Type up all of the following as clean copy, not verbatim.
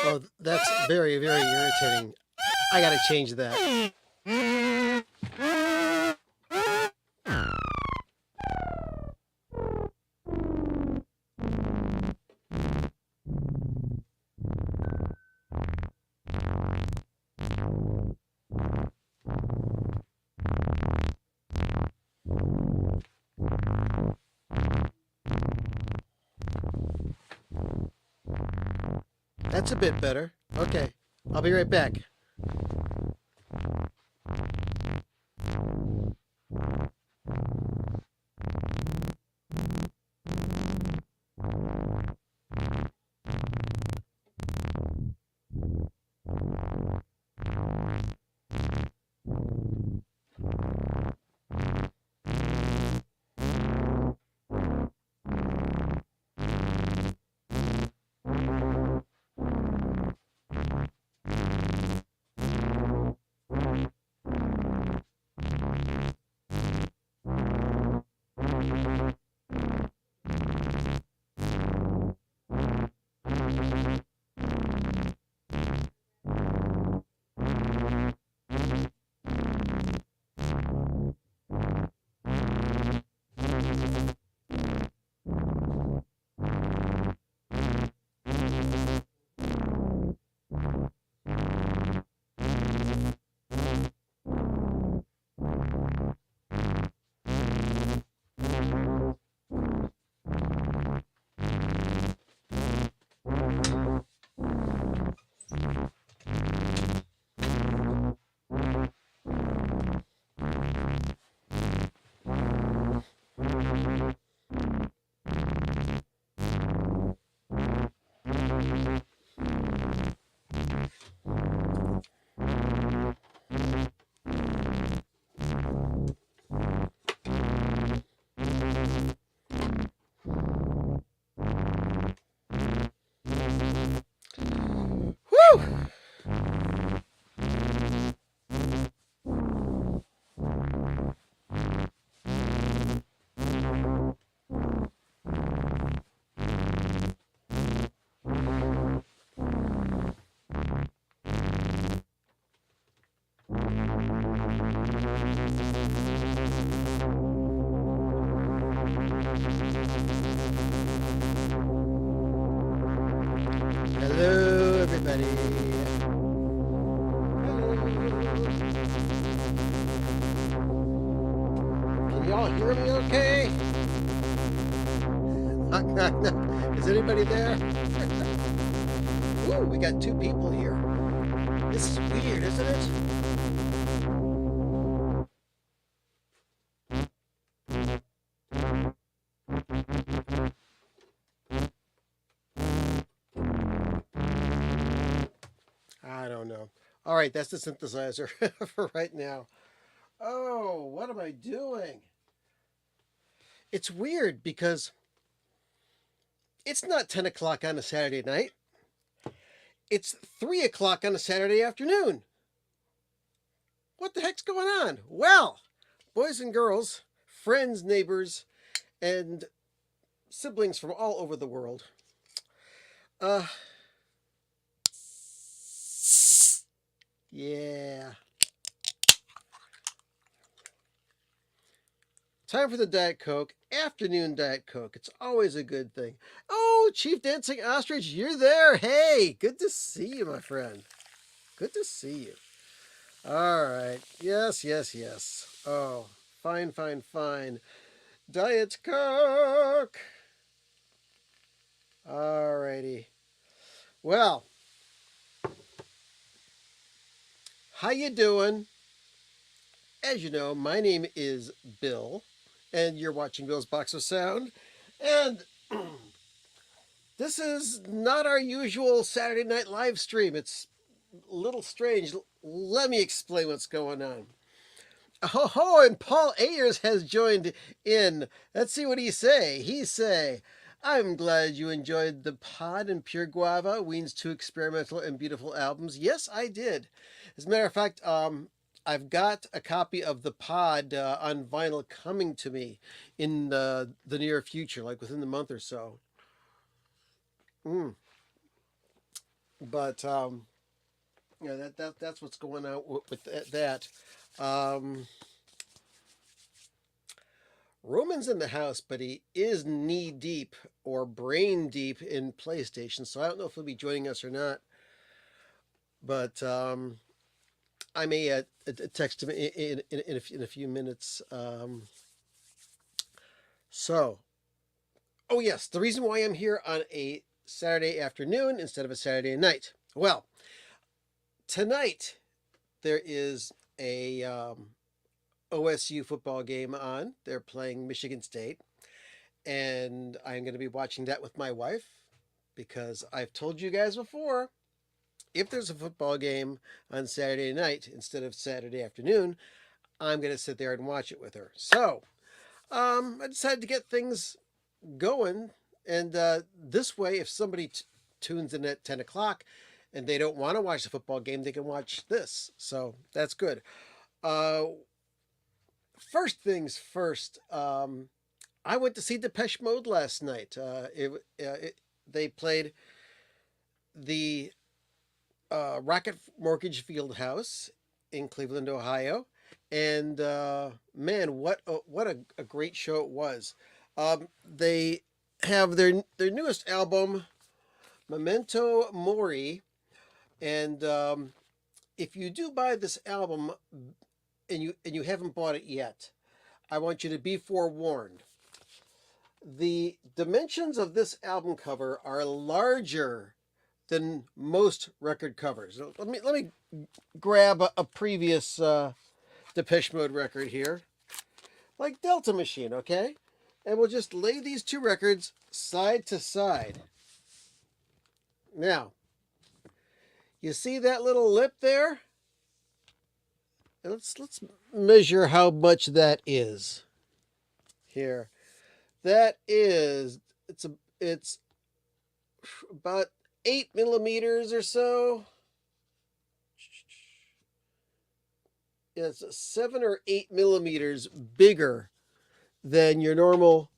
Oh, that's very, very irritating. I gotta change that. That's a bit better. Okay, I'll be right back. Whew! Hello, everybody. Can y'all hear me okay? Is anybody there? Ooh, we got 2 people here. This is weird, isn't it? I don't know. All right, that's the synthesizer for right now. Oh, what am I doing? It's weird because it's not 10 o'clock on a Saturday night. It's 3 o'clock on a Saturday afternoon. What the heck's going on? Well, boys and girls, friends, neighbors, and siblings from all over the world. Yeah. Time for the Diet Coke. Afternoon Diet Coke. It's always a good thing. Oh, Chief Dancing Ostrich, you're there. Hey, good to see you, my friend. Good to see you. All right. Yes, yes, yes. Oh, fine, fine, fine. Diet Coke. All righty. Well, how you doing? As you know, my name is Bill, and you're watching Bill's Box of Sound. And this is not our usual Saturday night live stream. It's a little strange. Let me explain what's going on. Oh, and Paul Ayers has joined in. Let's see what he say. He say, I'm glad you enjoyed the Pod and Pure Guava, Ween's 2 experimental and beautiful albums. Yes, I did. As a matter of fact, I've got a copy of the pod on vinyl coming to me in the near future, like within the month or so. Mm. But yeah, that's what's going on with that. Um, Roman's in the house, but he is knee deep or brain deep in PlayStation, so I don't know if he'll be joining us or not. But I may text him in a few minutes. So, oh yes, the reason why I'm here on a Saturday afternoon instead of a Saturday night. Well, tonight there is a OSU football game on. They're playing Michigan State, and I'm going to be watching that with my wife because I've told you guys before, if there's a football game on Saturday night instead of Saturday afternoon, I'm going to sit there and watch it with her. So I decided to get things going, and this way, if somebody tunes in at 10 o'clock and they don't want to watch the football game, they can watch this. So that's good. Uh, First things first, I went to see Depeche Mode last night. They played the Rocket Mortgage Field House in Cleveland, Ohio, and man, what a great show it was. They have their newest album, Memento Mori, and if you do buy this album and you haven't bought it yet, I want you to be forewarned. The dimensions of this album cover are larger than most record covers. Let me grab a previous Depeche Mode record here, like Delta Machine, okay? And we'll just lay these two records side to side. Now, you see that little lip there? Let's measure how much that is. Here, that is it's about 8 millimeters or so. It's 7 or 8 millimeters bigger than your normal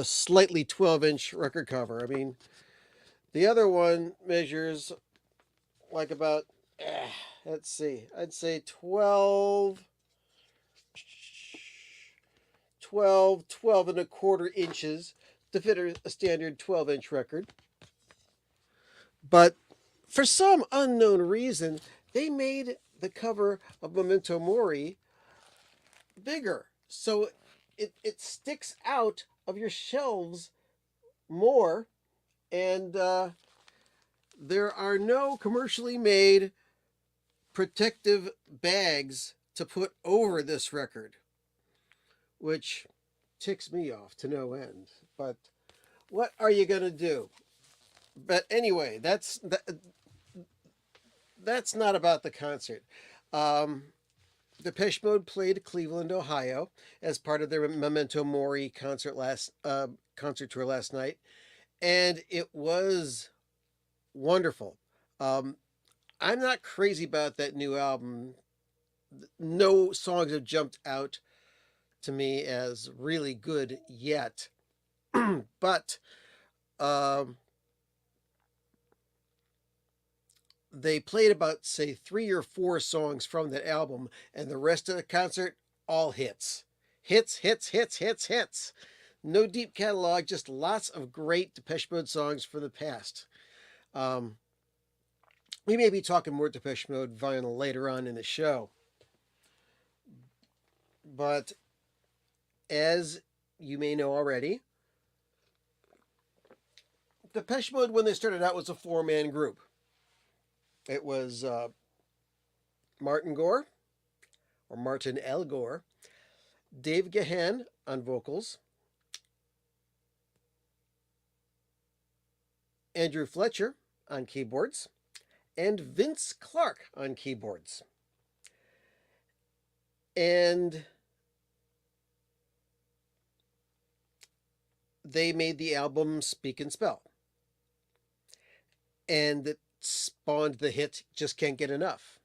slightly 12-inch record cover. I mean, the other one measures like about, let's see, I'd say 12 and a quarter inches to fit a standard 12-inch record. But for some unknown reason, they made the cover of Memento Mori bigger. So it sticks out of your shelves more, and there are no commercially made protective bags to put over this record, which ticks me off to no end. But what are you going to do? But anyway, that's not about the concert. Depeche Mode played Cleveland, Ohio, as part of their Memento Mori concert tour last night, and it was wonderful. I'm not crazy about that new album. No songs have jumped out to me as really good yet, but they played about, say, 3 or 4 songs from that album, and the rest of the concert, all hits. Hits, hits, hits, hits, hits. No deep catalog, just lots of great Depeche Mode songs from the past. We may be talking more Depeche Mode vinyl later on in the show. But as you may know already, Depeche Mode, when they started out, was a 4-man group. It was Martin Gore, or Martin L. Gore, Dave Gahan on vocals, Andrew Fletcher on keyboards, and Vince Clarke on keyboards. And they made the album Speak and Spell. And it spawned the hit Just Can't Get Enough.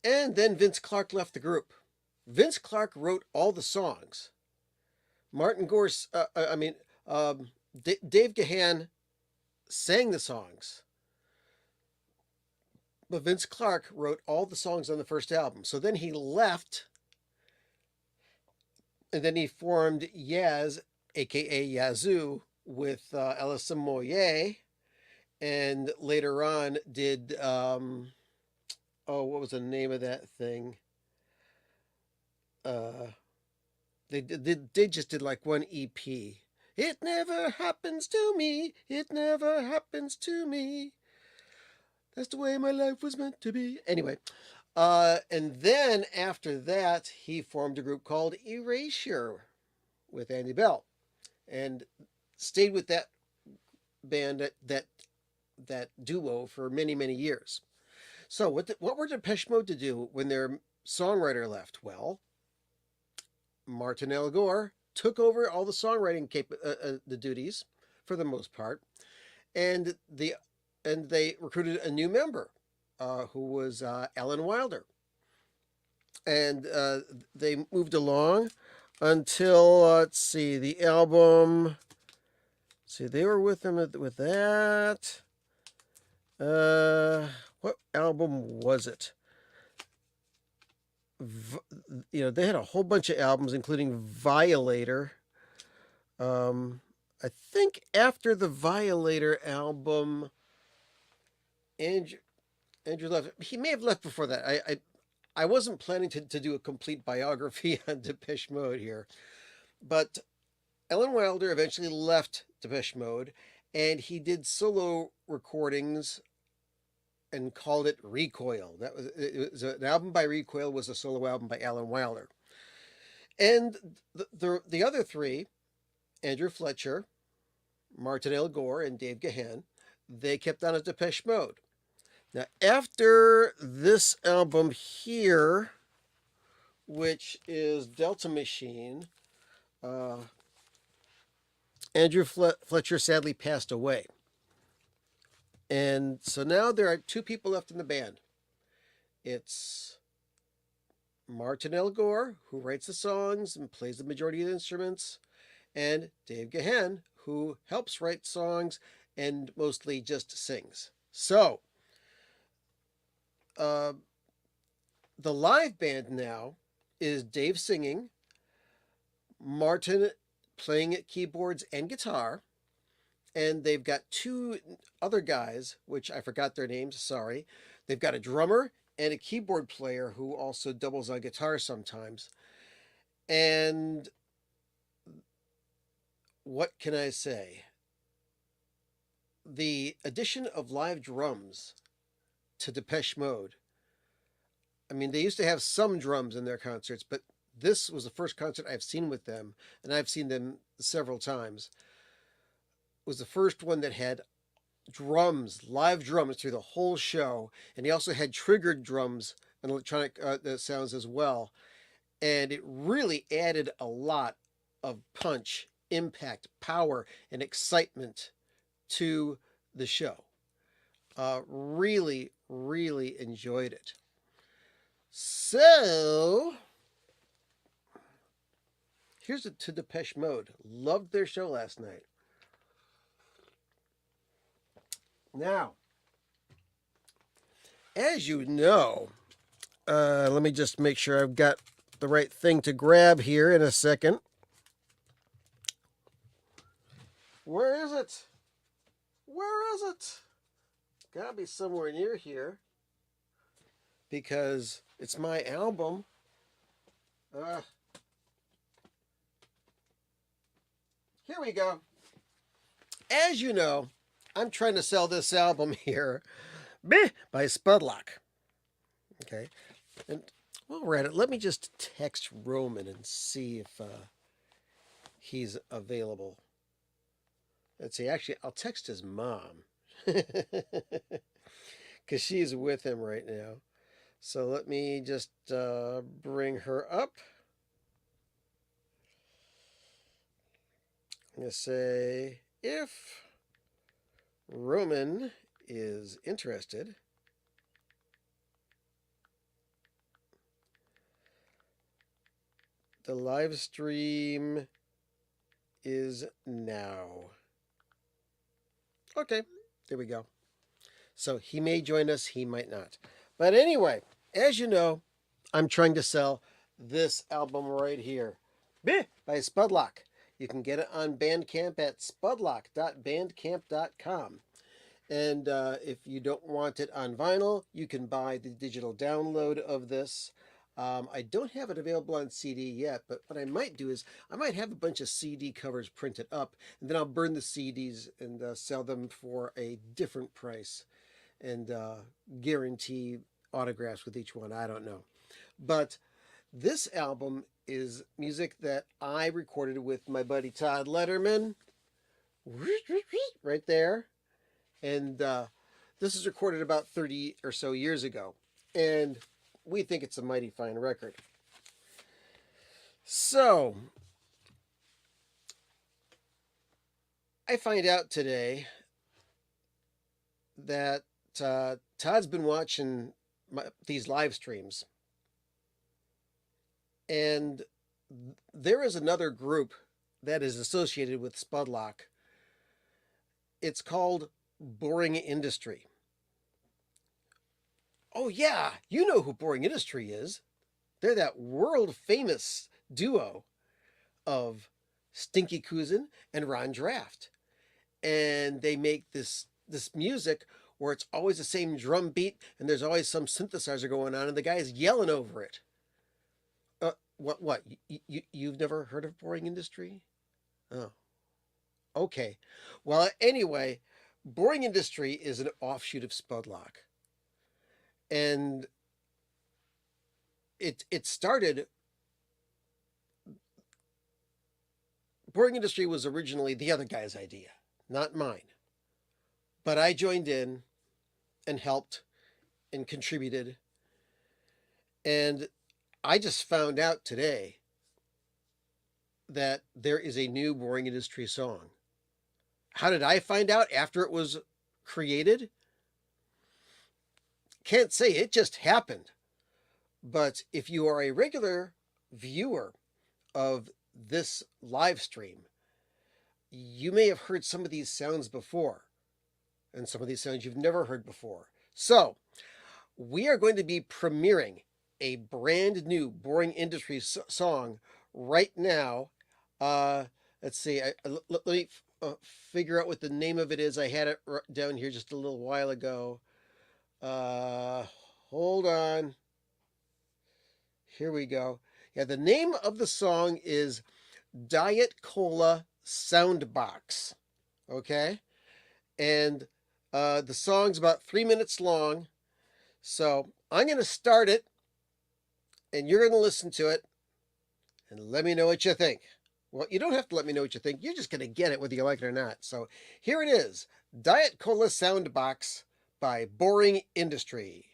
And then Vince Clarke left the group. Vince Clarke wrote all the songs. Martin Gore, Dave Gahan sang the songs, but Vince Clarke wrote all the songs on the first album. So then he left, and then he formed Yaz, aka Yazoo, with Alison Moyet, and later on did what was the name of that thing? They just did like one EP. It never happens to me. It never happens to me. That's the way my life was meant to be. Anyway, and then after that, he formed a group called Erasure with Andy Bell, and stayed with that band, that duo, for many years. So what were Depeche Mode to do when their songwriter left? Well, Martin L. Gore took over all the songwriting the duties for the most part, and they recruited a new member who was Alan Wilder, and they moved along until let's see, the album. See, they were with him with that. What album was it? They had a whole bunch of albums, including Violator. I think after the Violator album, Andrew left. He may have left before that. I wasn't planning to do a complete biography on Depeche Mode here, but Alan Wilder eventually left Depeche Mode, and he did solo recordings and called it Recoil. It was an album by Recoil, was a solo album by Alan Wilder. And the other three, Andrew Fletcher, Martin L. Gore, and Dave Gahan, they kept on as Depeche Mode. Now, after this album here, which is Delta Machine, Andrew Fletcher sadly passed away. And so now there are two people left in the band. It's Martin L. Gore, who writes the songs and plays the majority of the instruments, and Dave Gahan, who helps write songs and mostly just sings. So, the live band now is Dave singing, Martin playing keyboards and guitar, and they've got two other guys, which I forgot their names, sorry. They've got a drummer and a keyboard player who also doubles on guitar sometimes. And what can I say? The addition of live drums to Depeche Mode. I mean, they used to have some drums in their concerts, but this was the first concert I've seen with them, and I've seen them several times. It was the first one that had drums, live drums through the whole show, and he also had triggered drums and electronic sounds as well. And it really added a lot of punch, impact, power, and excitement to the show. Really enjoyed it. So, here's to Depeche Mode. Loved their show last night. Now, as you know, let me just make sure I've got the right thing to grab here in a second. Where is it? Where is it? Gotta be somewhere near here, because it's my album. Here we go. As you know, I'm trying to sell this album here by Spudlock. Okay. And while we're at it, let me just text Roman and see if he's available. Let's see. Actually, I'll text his mom because she's with him right now. So let me just bring her up. I'm going to say, if Roman is interested, The live stream is now. Okay, there we go. So he may join us, he might not. But anyway, as you know, I'm trying to sell this album right here by Spudlock. You can get it on Bandcamp at spudlock.bandcamp.com. And if you don't want it on vinyl, you can buy the digital download of this. I don't have it available on CD yet, but what I might do is I might have a bunch of CD covers printed up, and then I'll burn the CDs and sell them for a different price and guarantee autographs with each one. I don't know. But this album is music that I recorded with my buddy Todd Letterman. Right there. And this is recorded about 30 or so years ago. And we think it's a mighty fine record. So, I find out today that Todd's been watching these live streams. And there is another group that is associated with Spudlock. It's called Boring Industry. Oh yeah, you know who Boring Industry is. They're that world famous duo of Stinky Cousin and Ron Draft. And they make this music where it's always the same drum beat and there's always some synthesizer going on and the guy's yelling over it. What? You've never heard of Boring Industry? Oh. Okay. Well, anyway, Boring Industry is an offshoot of Spudlock. And it started... Boring Industry was originally the other guy's idea, not mine. But I joined in and helped and contributed. And I just found out today that there is a new Boring Industry song. How did I find out after it was created? Can't say, it just happened. But if you are a regular viewer of this live stream, you may have heard some of these sounds before, and some of these sounds you've never heard before. So, we are going to be premiering a brand new Boring Industry song right now. Let's see, let me figure out what the name of it is. I had it down here just a little while ago. Hold on. Here we go. Yeah, the name of the song is Diet Cola Soundbox. Okay? And the song's about 3 minutes long. So I'm going to start it, and you're going to listen to it, and let me know what you think. Well, you don't have to let me know what you think. You're just going to get it whether you like it or not. So here it is. Diet Cola Soundbox by Boring Industry.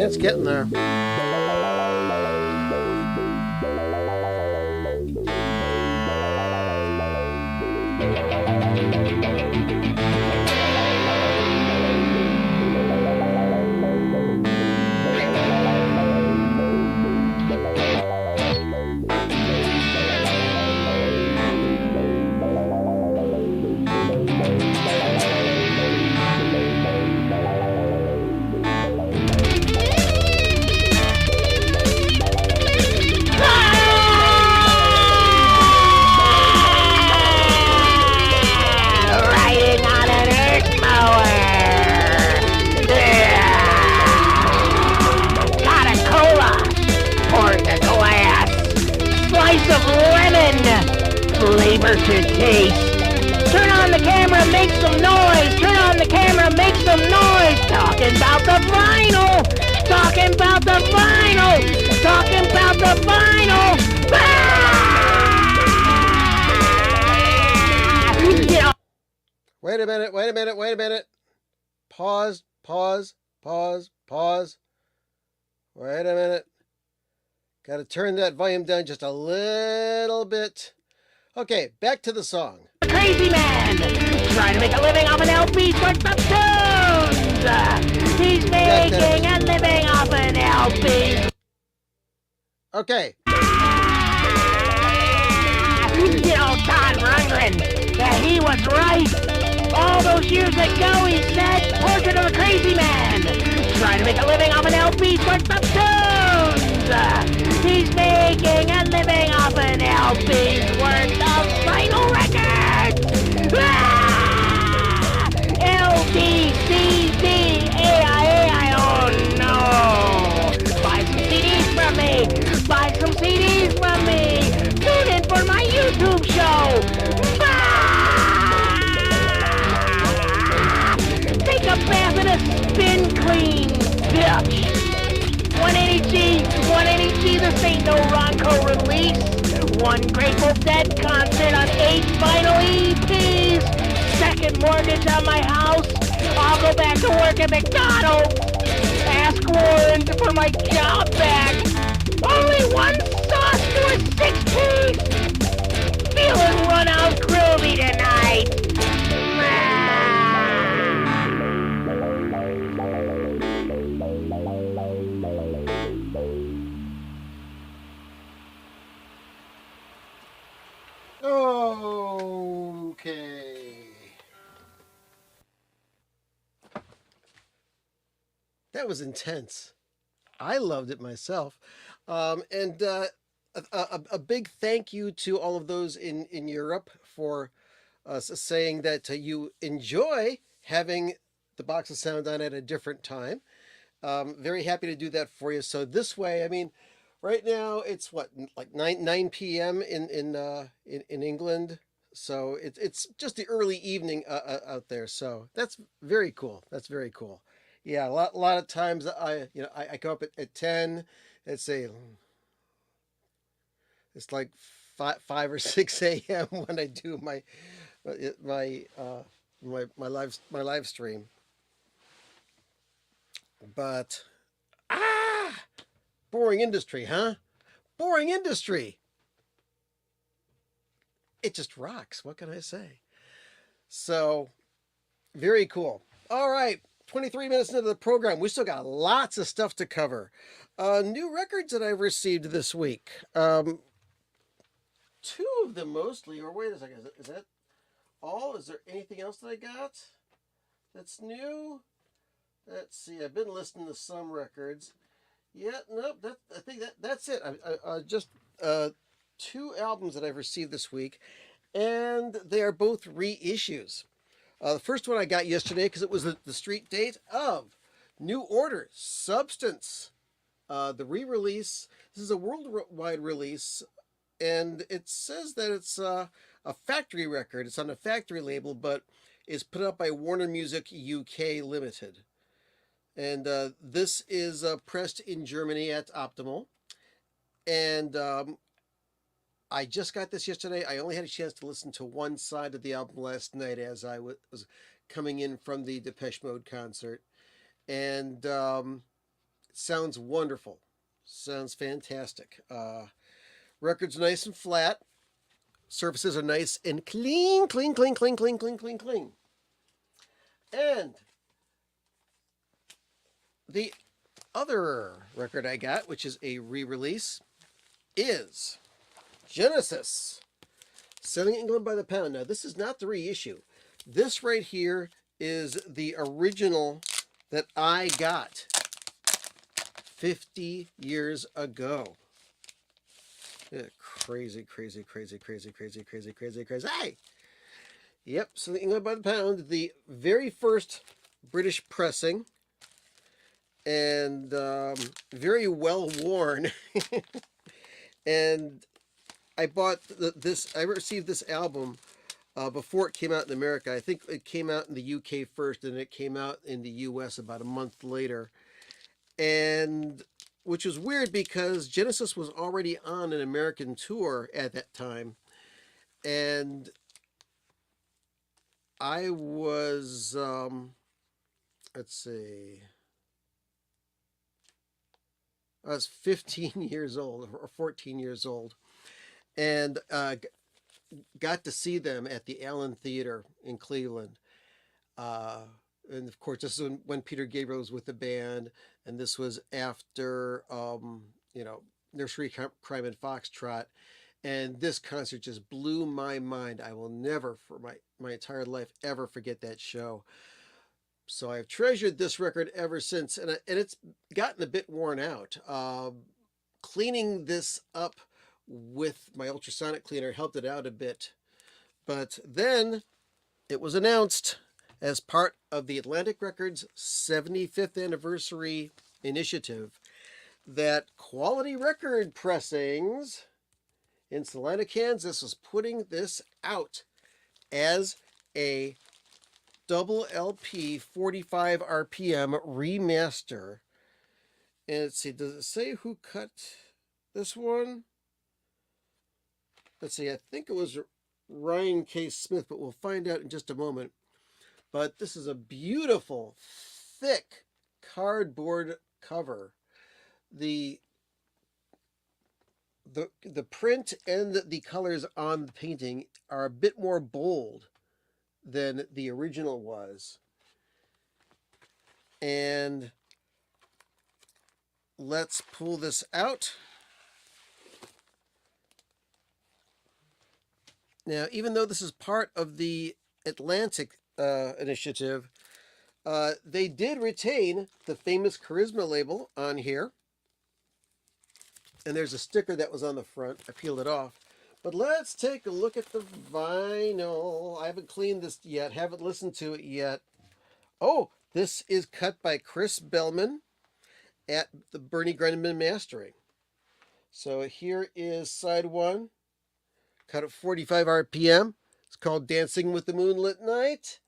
It's getting there. Riding on an flavor to taste. Turn on the camera, make some noise. Turn on the camera, make some noise. Talking about the vinyl. Talking about the vinyl. Talking about the vinyl. Ah! You know, Wait a minute, wait a minute, wait a minute. Pause, pause, pause, pause. Wait a minute. Got to turn that volume down just a little bit. Okay, back to the song. Crazy man, trying to make a living off an LP for some tunes. He's making a living off an LP. Okay. You know, Todd Rundgren, he was right. All those years ago, he said, Portrait of a Crazy Man, trying to make a living off an LP for some tunes. He's making a living off an LP's worth of vinyl records. Ah! LP, CD, AI, oh no. Buy some CDs from me. Buy some CDs from me. Tune in for my YouTube show. Ah! Take a bath in a spin clean, bitch. 180G, this ain't no Ronco release. One Grateful Dead concert on 8 vinyl EPs. Second mortgage on my house. I'll go back to work at McDonald's. Ask Warren for my job back. Only one sauce to a 6-piece. Feeling run out groovy tonight. Okay. That was intense. I loved it myself. And a big thank you to all of those in Europe for saying that you enjoy having the Box of Sound on at a different time. Very happy to do that for you. So this way, I mean, right now it's what, like 9 p.m. in England. So it's just the early evening out there. So that's very cool. That's very cool. Yeah, a lot of times I come up at 10. Let's say it's like 5 or 6 a.m. when I do my live stream. But boring industry, huh? Boring industry. It just rocks. What can I say? So, very cool. All right, 23 minutes into the program. We still got lots of stuff to cover. New records that I've received this week. 2 of them mostly. Or wait a second. Is that all? Is there anything else that I got that's new? Let's see. I've been listening to some records. Yeah, nope. I think that's it. I just 2 albums that I've received this week, and they are both reissues. The first one I got yesterday because it was the street date of New Order, Substance, the re-release. This is a worldwide release, and it says that it's a factory record. It's on a factory label, but is put up by Warner Music UK Limited. And this is pressed in Germany at Optimal. And I just got this yesterday. I only had a chance to listen to one side of the album last night as I was coming in from the Depeche Mode concert. And it sounds wonderful. Sounds fantastic. Record's nice and flat. Surfaces are nice and clean. And the other record I got, which is a re-release, is Genesis, Selling England by the Pound. Now, this is not the reissue. This right here is the original that I got 50 years ago. Yeah, crazy. Hey! Yep, Selling England by the Pound, the very first British pressing, and very well worn. And I bought this. I received this album before it came out in America. I think it came out in the UK first, and it came out in the US about a month later. And which was weird because Genesis was already on an American tour at that time, and I was let's see, I was 15 years old or 14 years old, and got to see them at the Allen Theater in Cleveland. Uh, and of course, this is when Peter Gabriel was with the band, and this was after, Nursery Crime and Foxtrot. And this concert just blew my mind. I will never, for my entire life, ever forget that show. So I've treasured this record ever since, and it's gotten a bit worn out. Cleaning this up with my ultrasonic cleaner helped it out a bit. But then it was announced as part of the Atlantic Records 75th anniversary initiative that Quality Record Pressings in Salina, Kansas was putting this out as a double LP 45 RPM remaster. And let's see, does it say who cut this one? Let's see, I think it was Ryan K. Smith, but we'll find out in just a moment. But this is a beautiful, thick cardboard cover. The print and the colors on the painting are a bit more bold than the original was. And let's pull this out. Now, even though this is part of the Atlantic initiative, they did retain the famous Charisma label on here. And there's a sticker that was on the front. I peeled it off. But let's take a look at the vinyl. I haven't cleaned this yet, haven't listened to it yet. Oh, this is cut by Chris Bellman at the Bernie Grundman Mastering. So here is side one, cut at 45 RPM. It's called Dancing with the Moonlit Night.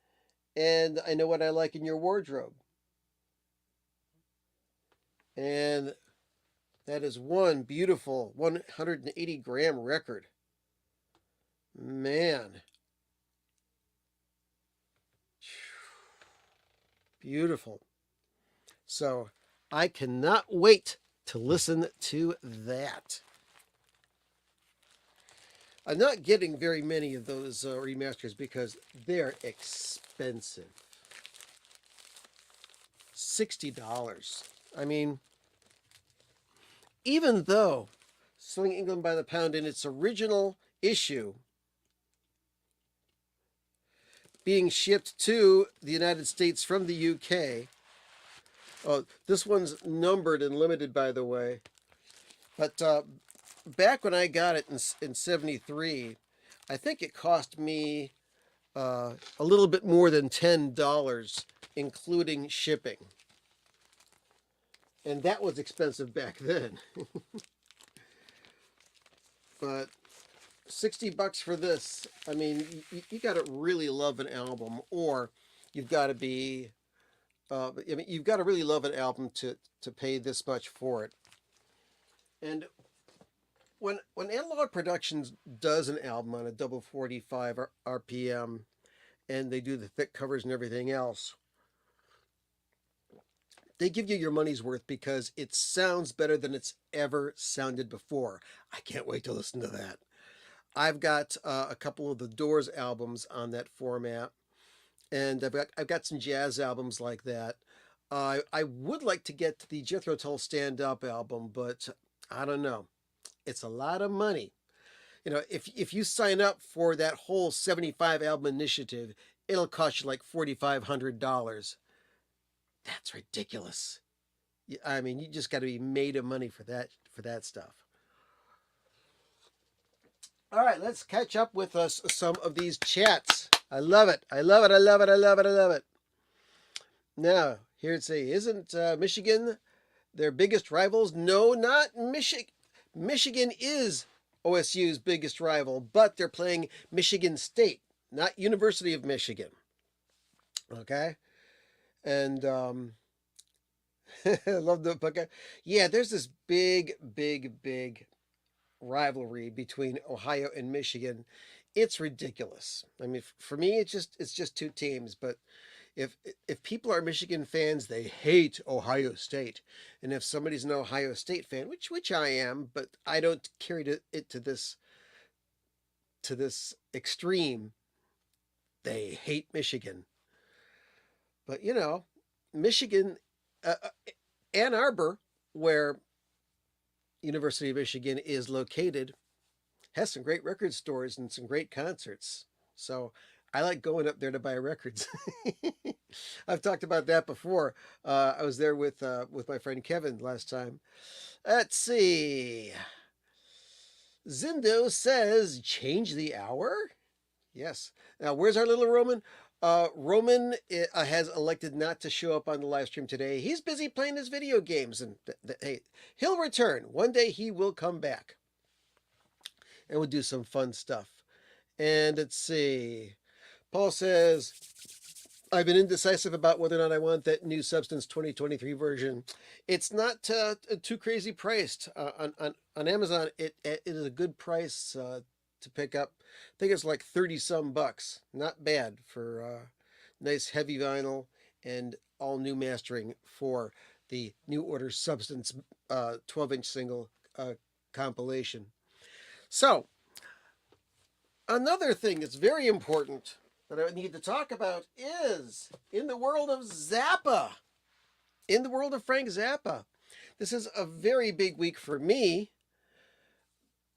And I Know What I Like in Your Wardrobe. And that is one beautiful 180 gram record. Man. Beautiful. So I cannot wait to listen to that. I'm not getting very many of those remasters because they're expensive. $60. I mean, even though Selling England by the Pound in its original issue being shipped to the United States from the UK. Oh, this one's numbered and limited, by the way. But back when I got it in 73, I think it cost me a little bit more than $10, including shipping. And that was expensive back then. But $60 for this, I mean, you got to really love an album, or you've got to be, you've got to really love an album to pay this much for it. And when Analog Productions does an album on a double 45 RPM, and they do the thick covers and everything else, they give you your money's worth because it sounds better than it's ever sounded before. I can't wait to listen to that. I've got a couple of the Doors albums on that format, and I've got some jazz albums like that. I would like to get the Jethro Tull Stand Up album, but I don't know. It's a lot of money. You know, if you sign up for that whole 75 album initiative, it'll cost you like $4,500. That's ridiculous. I mean, you just got to be made of money for that stuff. All right, let's catch up with some of these chats. I love it. I love it. I love it. I love it. I love it. Now, here's isn't Michigan their biggest rivals? No, not Michigan. Michigan is OSU's biggest rival, but they're playing Michigan State, not University of Michigan. Okay, and I love the book. Yeah, there's this big rivalry between Ohio and Michigan. It's ridiculous. I mean, for me, it's just two teams. But if if people are Michigan fans, they hate Ohio State, and if somebody's an Ohio State fan, which I am, but I don't carry it to this extreme, they hate Michigan. But Michigan, Ann Arbor, where University of Michigan is located, has some great record stores and some great concerts. So I like going up there to buy records. I've talked about that before. I was there with my friend Kevin last time. Let's see. Zindo says change the hour. Yes. Now where's our little Roman? Roman has elected not to show up on the live stream today. He's busy playing his video games, and hey, he'll return. One day he will come back, and we'll do some fun stuff. And let's see. Paul says, I've been indecisive about whether or not I want that new Substance 2023 version. It's not too crazy priced. On Amazon, it is a good price to pick up. I think it's like 30 some bucks. Not bad for nice heavy vinyl and all new mastering for the New Order Substance 12-inch single compilation. So, another thing that's very important that I need to talk about is in the world of Zappa, in the world of Frank Zappa. This is a very big week for me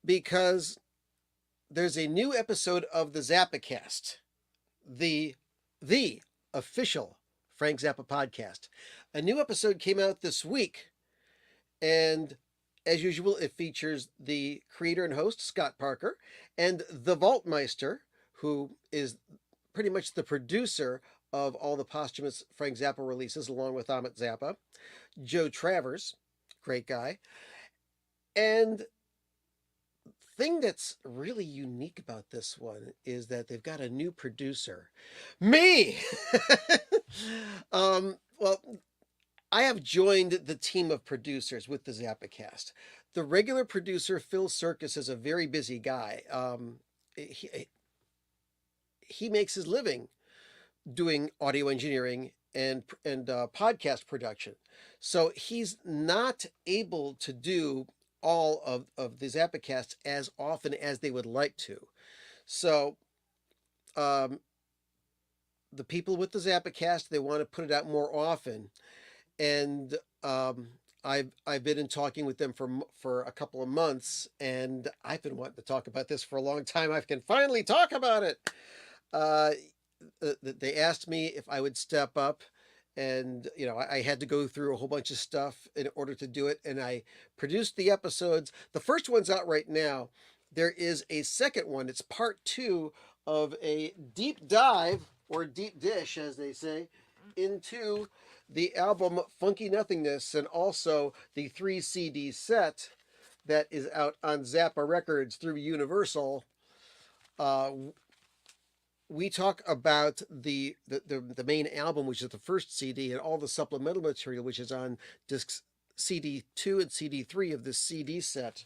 because there's a new episode of the Zappacast, the official Frank Zappa podcast. A new episode came out this week, and as usual, it features the creator and host, Scott Parker, and the Vaultmeister, who is pretty much the producer of all the posthumous Frank Zappa releases, along with Amit Zappa, Joe Travers, great guy. And thing that's really unique about this one is that they've got a new producer. Me! Well, I have joined the team of producers with the Zappacast. The regular producer, Phil Circus, is a very busy guy. He makes his living doing audio engineering and podcast production. So he's not able to do all of the Zappacast as often as they would like to. So the people with the Zappacast, they want to put it out more often. And I've been in talking with them for a couple of months, and I've been wanting to talk about this for a long time. I can finally talk about it. They asked me if I would step up, and I had to go through a whole bunch of stuff in order to do it, and I produced the episodes. The first one's out right now. There is a second one. It's part 2 of a deep dive, or deep dish as they say, into the album Funky Nothingness, and also the 3 CD set that is out on Zappa Records through Universal. We talk about the main album, which is the first CD, and all the supplemental material, which is on discs CD 2 and CD 3 of this CD set.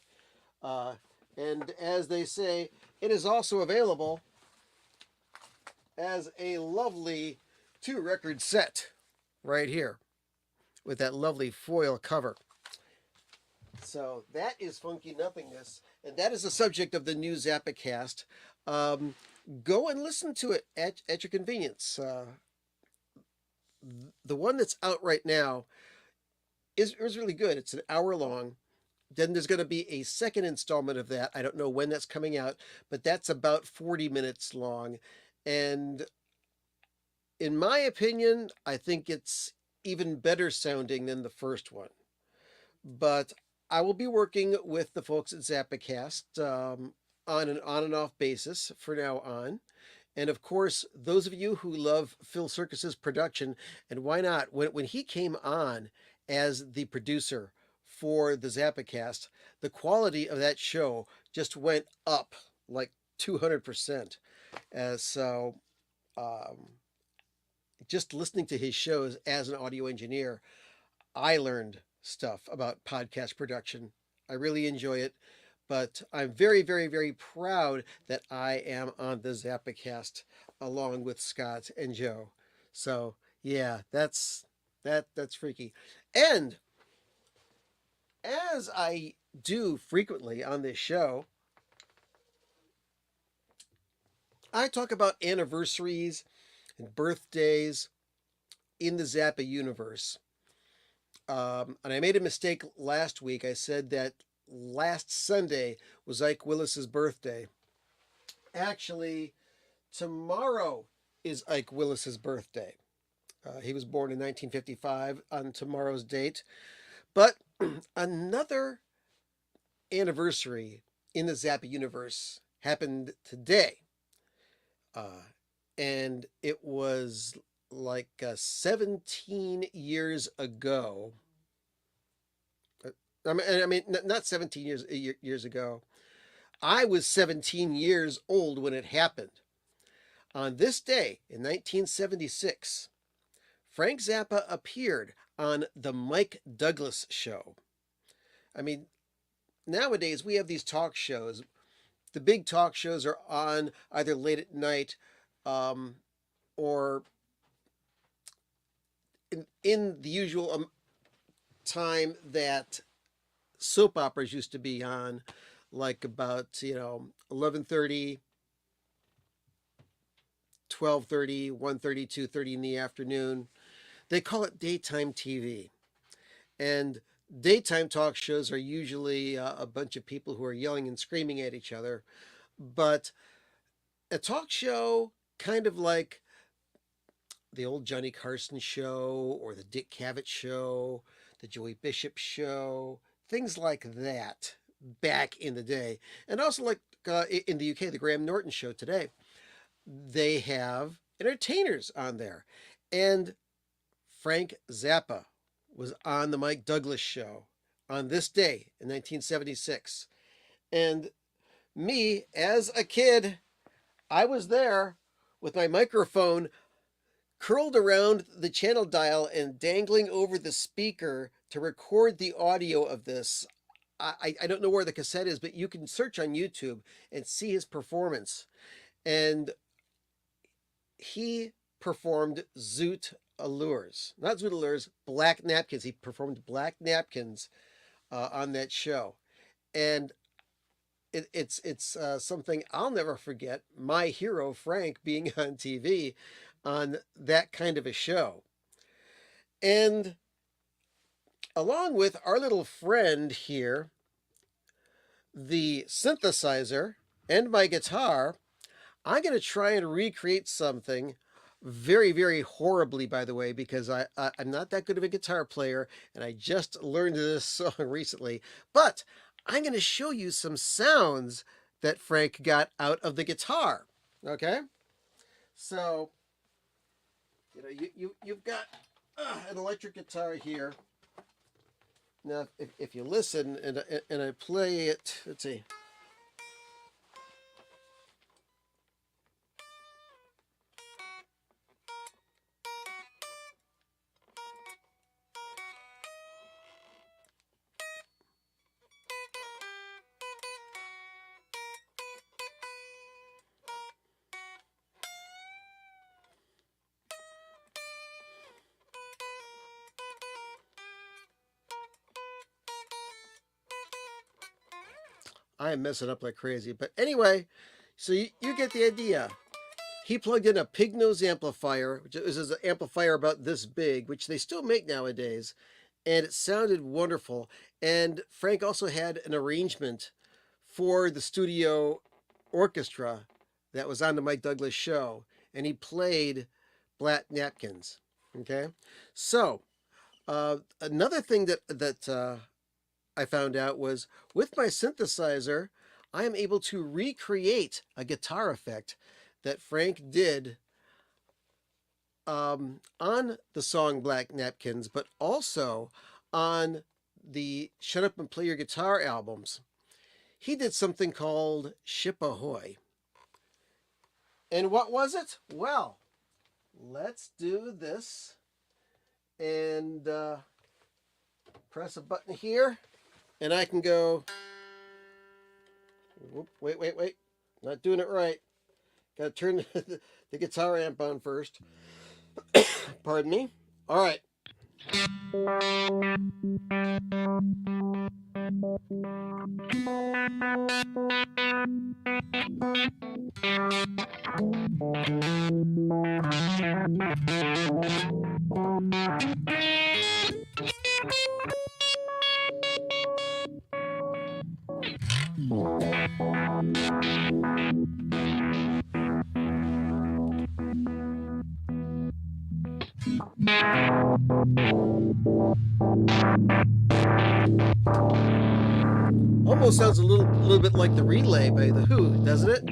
And as they say, it is also available as a lovely 2-record set right here with that lovely foil cover. So that is Funky Nothingness, and that is the subject of the new Zappacast. Go and listen to it at your convenience. The one that's out right now is really good. It's an hour long. Then there's going to be a second installment of that. I don't know when that's coming out, but that's about 40 minutes long. And in my opinion, I think it's even better sounding than the first one. But I will be working with the folks at Zappacast on an on and off basis for now on. And of course, those of you who love Phil Circus's production, and why not, when he came on as the producer for the Zappacast, the quality of that show just went up like 200%. So um, just listening to his shows as an audio engineer, I learned stuff about podcast production. I really enjoy it, but I'm very, very, very proud that I am on the Zappacast along with Scott and Joe. So yeah, that's freaky. And as I do frequently on this show, I talk about anniversaries and birthdays in the Zappa universe. And I made a mistake last week. I said that last Sunday was Ike Willis's birthday. Actually, tomorrow is Ike Willis's birthday. He was born in 1955 on tomorrow's date. But another anniversary in the Zappa universe happened today. And it was like 17 years ago. I mean, not 17 years ago. I was 17 years old when it happened. On this day in 1976, Frank Zappa appeared on the Mike Douglas Show. I mean, nowadays we have these talk shows. The big talk shows are on either late at night or in the usual time that soap operas used to be on, like about 11:30, 12:30, 1:30, 2:30 in the afternoon. They call it daytime TV. And daytime talk shows are usually a bunch of people who are yelling and screaming at each other. But a talk show, kind of like the old Johnny Carson show or the Dick Cavett show, the Joey Bishop show, things like that back in the day. And also like in the UK, the Graham Norton show today, they have entertainers on there. And Frank Zappa was on the Mike Douglas show on this day in 1976. And me, as a kid, I was there with my microphone curled around the channel dial and dangling over the speaker to record the audio of this. I don't know where the cassette is, but you can search on YouTube and see his performance. And he performed Zoot Allures. Not Zoot Allures, Black Napkins. He performed Black Napkins on that show. And it's something I'll never forget. My hero, Frank, being on TV on that kind of a show. And along with our little friend here, the synthesizer and my guitar, I'm going to try and recreate something very, very horribly, by the way, because I'm not that good of a guitar player and I just learned this song recently. But I'm going to show you some sounds that Frank got out of the guitar. Okay? So, you've got an electric guitar here. Now, if you listen and I play it, let's see. I am messing up like crazy. But anyway, so you get the idea. He plugged in a pig nose amplifier, which is an amplifier about this big, which they still make nowadays. And it sounded wonderful. And Frank also had an arrangement for the studio orchestra that was on the Mike Douglas show. And he played Black Napkins. Okay. So another thing that I found out was with my synthesizer, I am able to recreate a guitar effect that Frank did on the song Black Napkins, but also on the Shut Up and Play Your Guitar albums. he did something called Ship Ahoy. And what was it? Well, let's do this and press a button here, and I can go. Whoop, wait. Not doing it right. Got to turn the guitar amp on first. Pardon me. All right. Almost sounds a little bit like the Relay by The Who, doesn't it?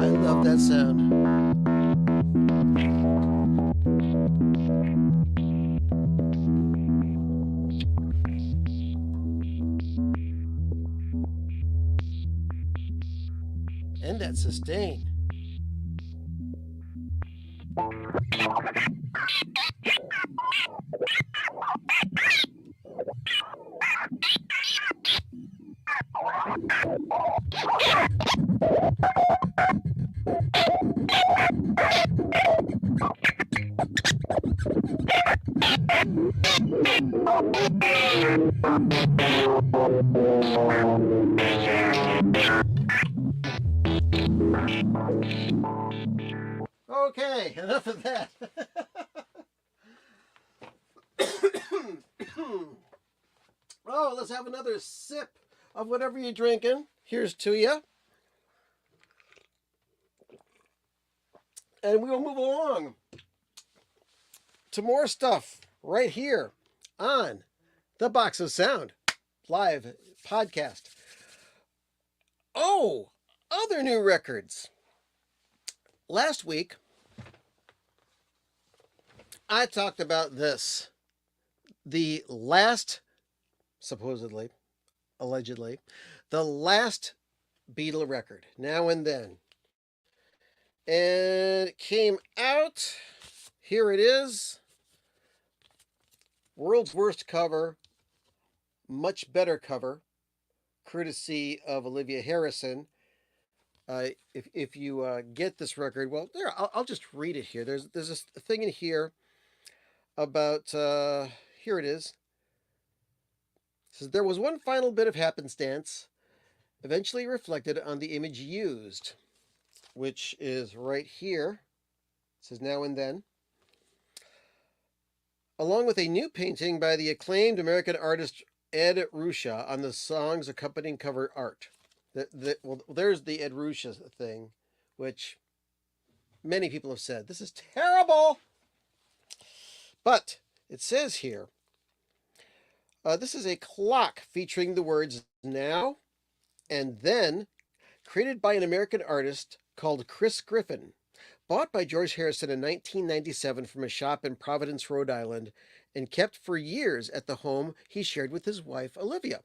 I love that sound. And that sustain. Okay, enough of that. Oh, let's have another sip of whatever you're drinking. Here's to you. And we will move along to more stuff right here on the Box of Sound live podcast. Oh, other new records. Last week, I talked about this. The last, supposedly, allegedly, the last Beatle record, Now and Then. And it came out. Here it is. World's worst cover. Much better cover. Courtesy of Olivia Harrison. If you get this record, well, there, I'll just read it here. There's this thing in here about, here it is. It says, there was one final bit of happenstance, eventually reflected on the image used, which is right here. It says Now and Then. Along with a new painting by the acclaimed American artist Ed Ruscha on the song's accompanying cover art. Well, there's the Ed Ruscha thing, which many people have said, this is terrible. But it says here, this is a clock featuring the words now and then created by an American artist called Chris Griffin, bought by George Harrison in 1997 from a shop in Providence, Rhode Island, and kept for years at the home he shared with his wife, Olivia.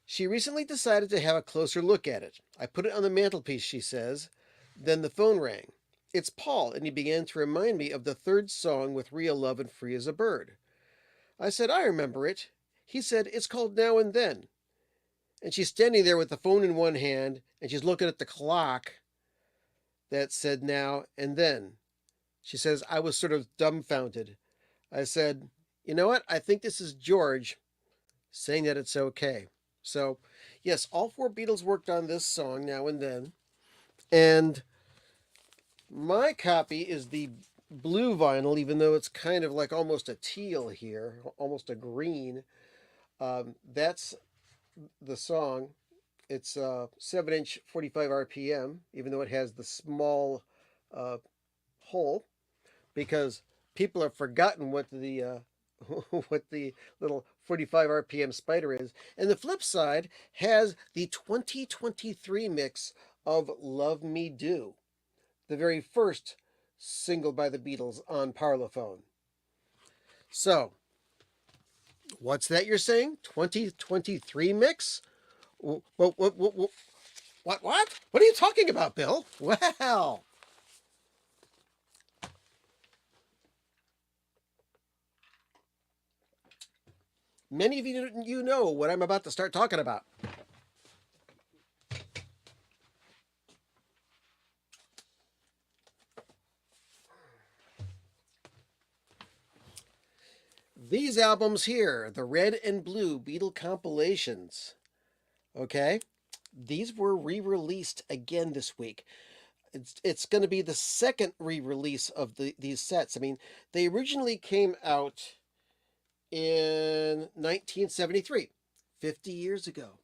She recently decided to have a closer look at it. I put it on the mantelpiece, she says. Then the phone rang. It's Paul, and he began to remind me of the third song with Real Love and Free as a Bird. I said, I remember it. He said, it's called Now and Then. And she's standing there with the phone in one hand, and she's looking at the clock that said Now and Then. She says, I was sort of dumbfounded. I said, you know what? I think this is George saying that it's okay. So, yes, all four Beatles worked on this song Now and Then. And my copy is the blue vinyl, even though it's kind of like almost a teal here, almost a green. That's the song. It's 7-inch, 45 RPM, even though it has the small hole, because people have forgotten what the what the little 45 RPM spider is. And the flip side has the 2023 mix of Love Me Do, the very first single by the Beatles on Parlophone. So, what's that you're saying? 2023 mix? What? What are you talking about, Bill? Well, many of you know what I'm about to start talking about. These albums here, the Red and Blue Beatle compilations, okay? These were re-released again this week. It's going to be the second re-release of these sets. I mean, they originally came out in 1973, 50 years ago.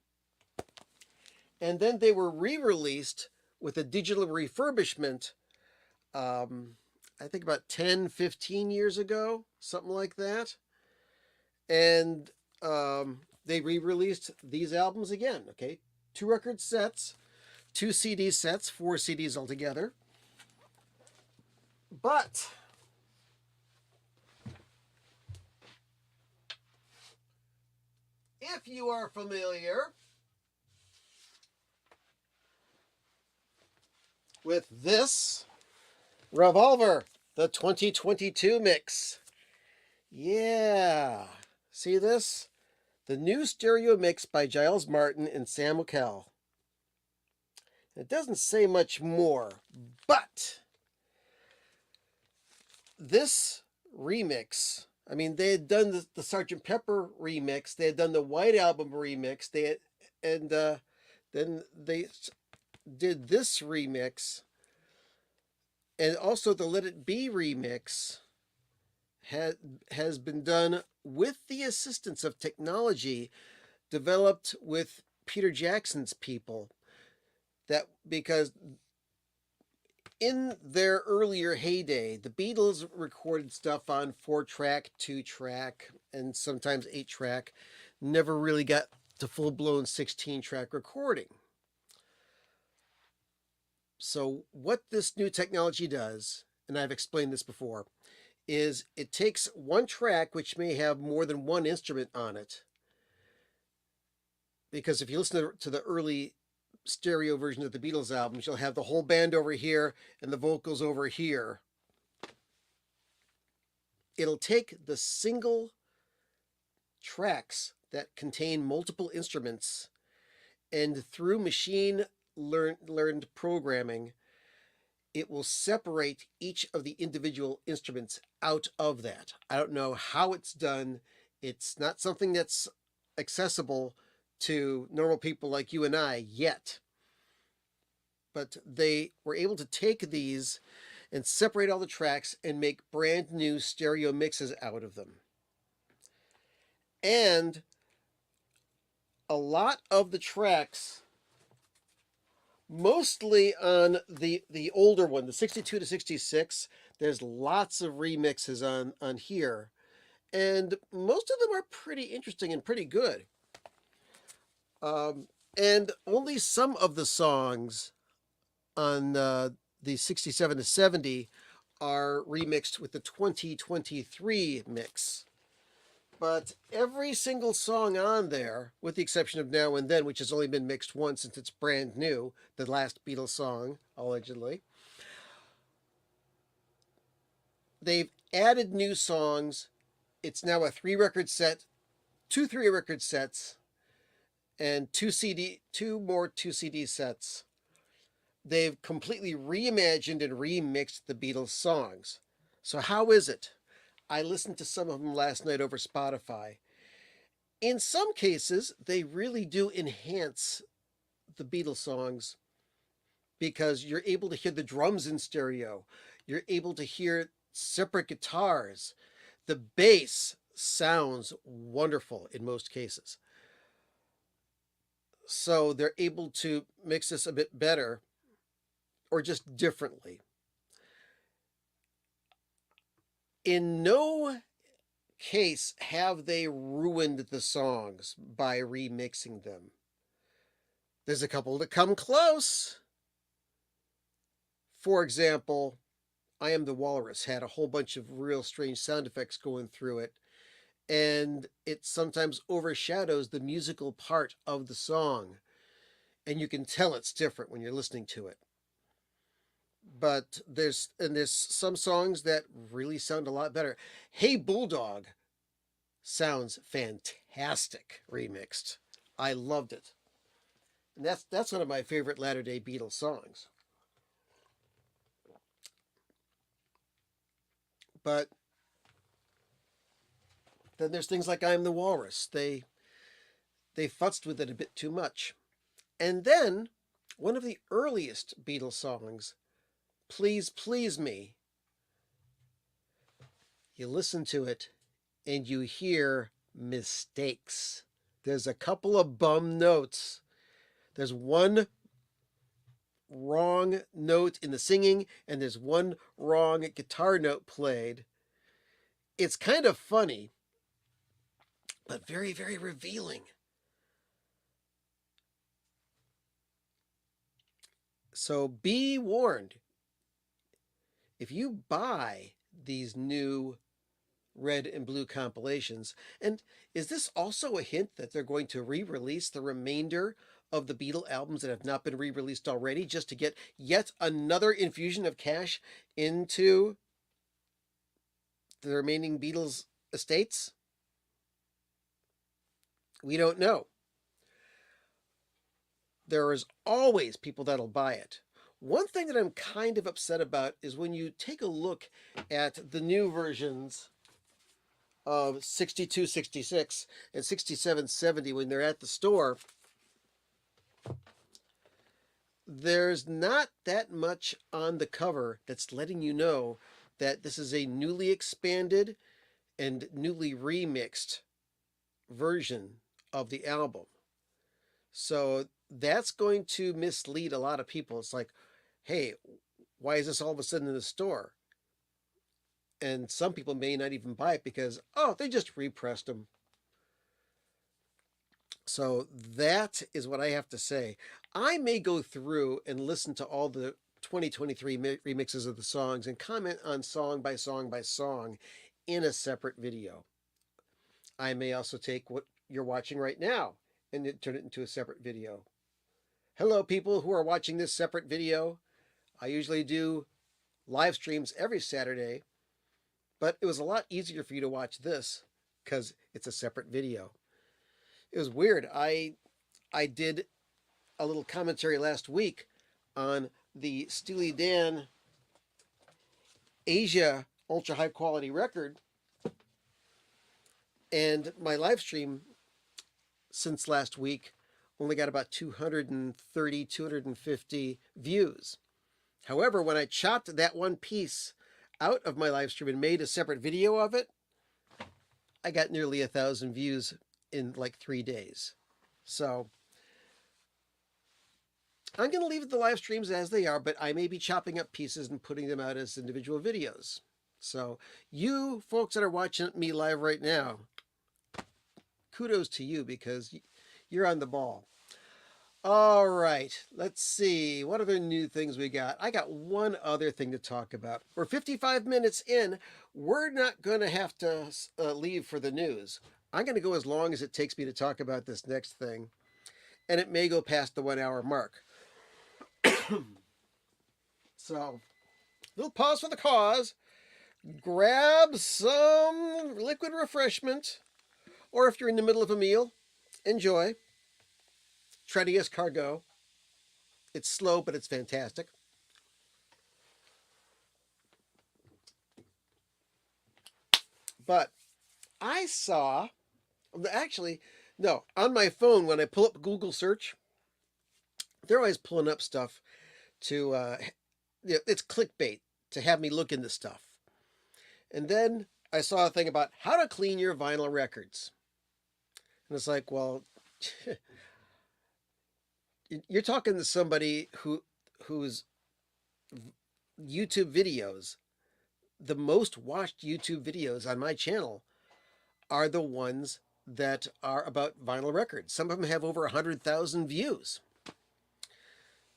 And then they were re-released with a digital refurbishment, I think about 10, 15 years ago, something like that. And they re-released these albums again, okay? 2 record sets, 2 CD sets, 4 CDs altogether. But if you are familiar with this Revolver, the 2022 mix. Yeah. See this? The new stereo mix by Giles Martin and Sam O'Kell. It doesn't say much more, but this remix, I mean, they had done the Sgt. Pepper remix, they had done the White Album remix, then they did this remix, and also the Let It Be remix has been done with the assistance of technology developed with Peter Jackson's people. That because in their earlier heyday, the Beatles recorded stuff on 4-track, 2-track, and sometimes 8-track, never really got to full-blown 16-track recording. So what this new technology does, and I've explained this before, is it takes one track which may have more than one instrument on it. Because if you listen to the early stereo version of the Beatles albums, you'll have the whole band over here and the vocals over here. It'll take the single tracks that contain multiple instruments, and through machine learned programming, it will separate each of the individual instruments out of that. I don't know how it's done. It's not something that's accessible to normal people like you and I yet. But they were able to take these and separate all the tracks and make brand new stereo mixes out of them. And a lot of the tracks, mostly on the older one, the 62 to 66, there's lots of remixes on here. And most of them are pretty interesting and pretty good. And only some of the songs on the 67 to 70 are remixed with the 2023 mix. But every single song on there, with the exception of Now and Then, which has only been mixed once since it's brand new, the last Beatles song, allegedly, they've added new songs. It's now a 3 record set, 2 3 record sets, and two more 2 CD sets. They've completely reimagined and remixed the Beatles songs. So how is it? I listened to some of them last night over Spotify. In some cases, they really do enhance the Beatles songs because you're able to hear the drums in stereo. You're able to hear separate guitars. The bass sounds wonderful in most cases. So they're able to mix this a bit better or just differently. In no case have they ruined the songs by remixing them. There's a couple that come close. For example, I Am the Walrus had a whole bunch of real strange sound effects going through it, and it sometimes overshadows the musical part of the song, and you can tell it's different when you're listening to it. But there's some songs that really sound a lot better. Hey Bulldog sounds fantastic remixed. I loved it. And that's one of my favorite latter-day Beatles songs. But then there's things like I'm the Walrus. They futzed with it a bit too much. And then one of the earliest Beatles songs, Please Please Me, you listen to it and you hear mistakes. There's a couple of bum notes. There's one wrong note in the singing, and there's one wrong guitar note played. It's kind of funny, but very, very revealing. So be warned. If you buy these new red and blue compilations, and is this also a hint that they're going to re-release the remainder of the Beatle albums that have not been re-released already, just to get yet another infusion of cash into the remaining Beatles estates? We don't know. There is always people that'll buy it. One thing that I'm kind of upset about is when you take a look at the new versions of 62, 66 and 67, 70 when they're at the store, there's not that much on the cover that's letting you know that this is a newly expanded and newly remixed version of the album. So that's going to mislead a lot of people. It's like, hey, why is this all of a sudden in the store? And some people may not even buy it because, oh, they just repressed them. So that is what I have to say. I may go through and listen to all the 2023 remixes of the songs and comment on song by song by song in a separate video. I may also take what you're watching right now and turn it into a separate video. Hello, people who are watching this separate video. I usually do live streams every Saturday, but it was a lot easier for you to watch this because it's a separate video. It was weird. I did a little commentary last week on the Steely Dan Asia ultra high quality record, and my live stream since last week only got about 230, 250 views. However, when I chopped that one piece out of my live stream and made a separate video of it, I got nearly 1,000 views in like 3 days. So I'm going to leave the live streams as they are, but I may be chopping up pieces and putting them out as individual videos. So you folks that are watching me live right now, kudos to you because you're on the ball. All right, let's see. What other new things we got? I got one other thing to talk about. We're 55 minutes in. We're not going to have to leave for the news. I'm going to go as long as it takes me to talk about this next thing, and it may go past the 1 hour mark. So, little pause for the cause. Grab some liquid refreshment, or if you're in the middle of a meal, enjoy. Try to escargot. It's slow, but it's fantastic. But I saw, actually, no, on my phone, when I pull up Google search, they're always pulling up stuff to, it's clickbait to have me look into stuff. And then I saw a thing about how to clean your vinyl records. And it's like, well, you're talking to somebody whose YouTube videos, the most watched YouTube videos on my channel, are the ones that are about vinyl records. Some of them have over 100,000 views.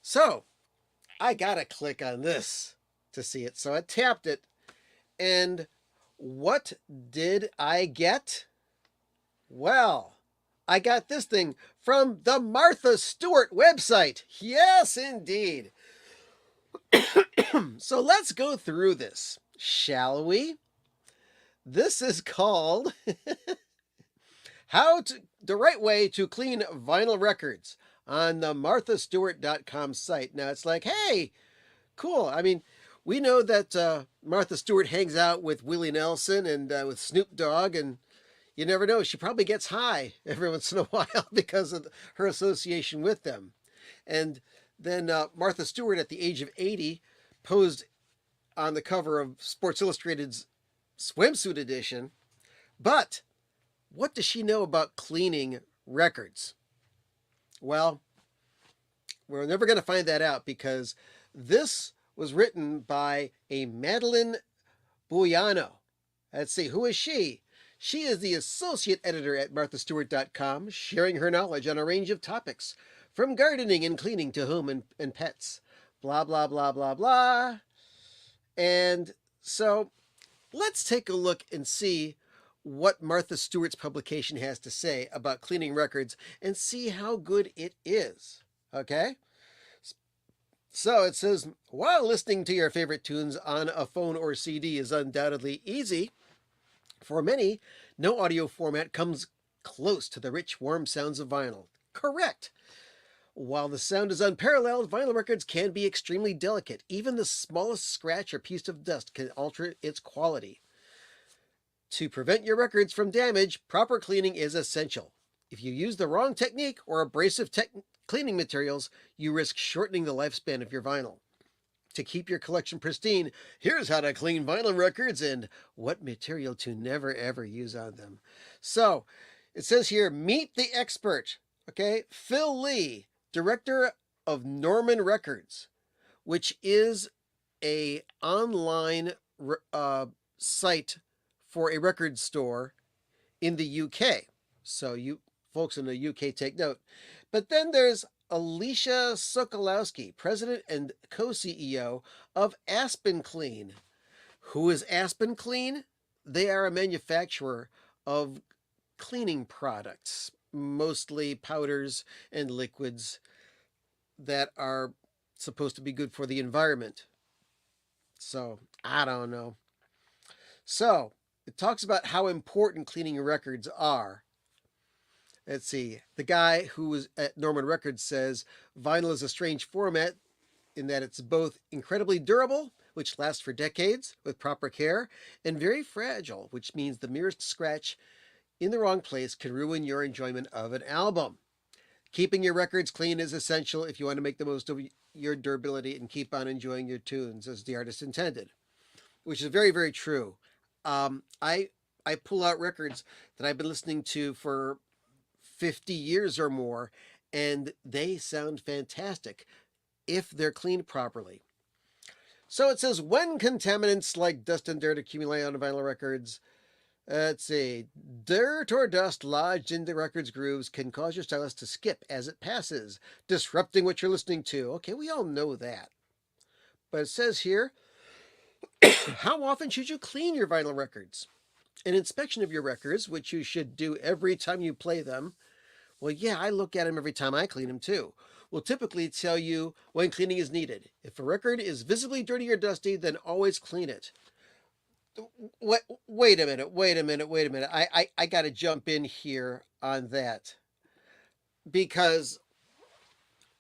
So I gotta click on this to see it. So I tapped it, and what did I get? Well, I got this thing from the Martha Stewart website. Yes, indeed. So let's go through this, shall we? This is called the right way to clean vinyl records on the marthastewart.com site. Now it's like, hey, cool. I mean, we know that Martha Stewart hangs out with Willie Nelson and with Snoop Dogg, and you never know, she probably gets high every once in a while because of her association with them. And then Martha Stewart, at the age of 80, posed on the cover of Sports Illustrated's swimsuit edition. But what does she know about cleaning records? Well, we're never going to find that out, because this was written by a Madeline Buyano. Let's see, who is she? She is the associate editor at marthastewart.com, sharing her knowledge on a range of topics, from gardening and cleaning to home and pets. Blah, blah, blah, blah, blah. And so let's take a look and see what Martha Stewart's publication has to say about cleaning records and see how good it is. Okay? So it says, while listening to your favorite tunes on a phone or CD is undoubtedly easy, for many, no audio format comes close to the rich, warm sounds of vinyl. Correct. While the sound is unparalleled, vinyl records can be extremely delicate. Even the smallest scratch or piece of dust can alter its quality. To prevent your records from damage, proper cleaning is essential. If you use the wrong technique or abrasive cleaning materials, you risk shortening the lifespan of your vinyl. To keep your collection pristine, here's how to clean vinyl records and what material to never ever use on them. So, it says here, meet the expert. Okay, Phil Lee, director of Norman Records, which is a online site for a record store in the UK. So you folks in the UK take note. But then there's Alicia Sokolowski, president and co-CEO of Aspen Clean. Who is Aspen Clean? They are a manufacturer of cleaning products, mostly powders and liquids that are supposed to be good for the environment. So, I don't know. So, it talks about how important cleaning records are. Let's see. The guy who was at Norman Records says vinyl is a strange format in that it's both incredibly durable, which lasts for decades with proper care, and very fragile, which means the merest scratch in the wrong place can ruin your enjoyment of an album. Keeping your records clean is essential if you want to make the most of your durability and keep on enjoying your tunes as the artist intended, which is very, very true. I pull out records that I've been listening to for 50 years or more, and they sound fantastic if they're cleaned properly. So it says, when contaminants like dust and dirt accumulate on vinyl records, Let's see. Dirt or dust lodged in the record's grooves can cause your stylus to skip as it passes, disrupting what you're listening to. Okay, we all know that. But it says here, how often should you clean your vinyl records? An inspection of your records, which you should do every time you play them. Well, yeah, I look at them every time I clean them too. Will typically tell you when cleaning is needed. If a record is visibly dirty or dusty, then always clean it. Wait a minute, wait a minute, wait a minute. I got to jump in here on that because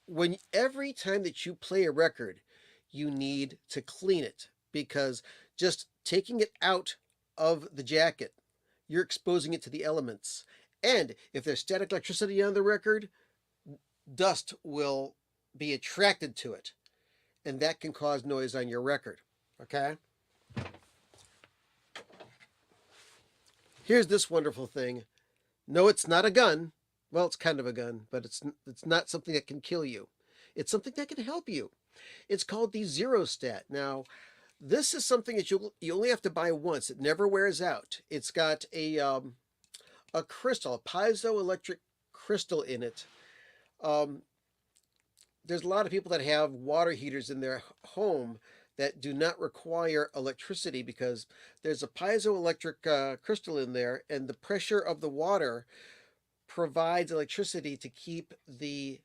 when every time that you play a record, you need to clean it because just taking it out of the jacket, you're exposing it to the elements. And if there's static electricity on the record, dust will be attracted to it, and that can cause noise on your record. Okay? Here's this wonderful thing. No, it's not a gun. Well, it's kind of a gun, but it's not something that can kill you. It's something that can help you. It's called the Zero Stat. Now, this is something that you only have to buy once. It never wears out. It's got a crystal, a piezoelectric crystal in it. There's a lot of people that have water heaters in their home that do not require electricity because there's a piezoelectric crystal in there, and the pressure of the water provides electricity to keep the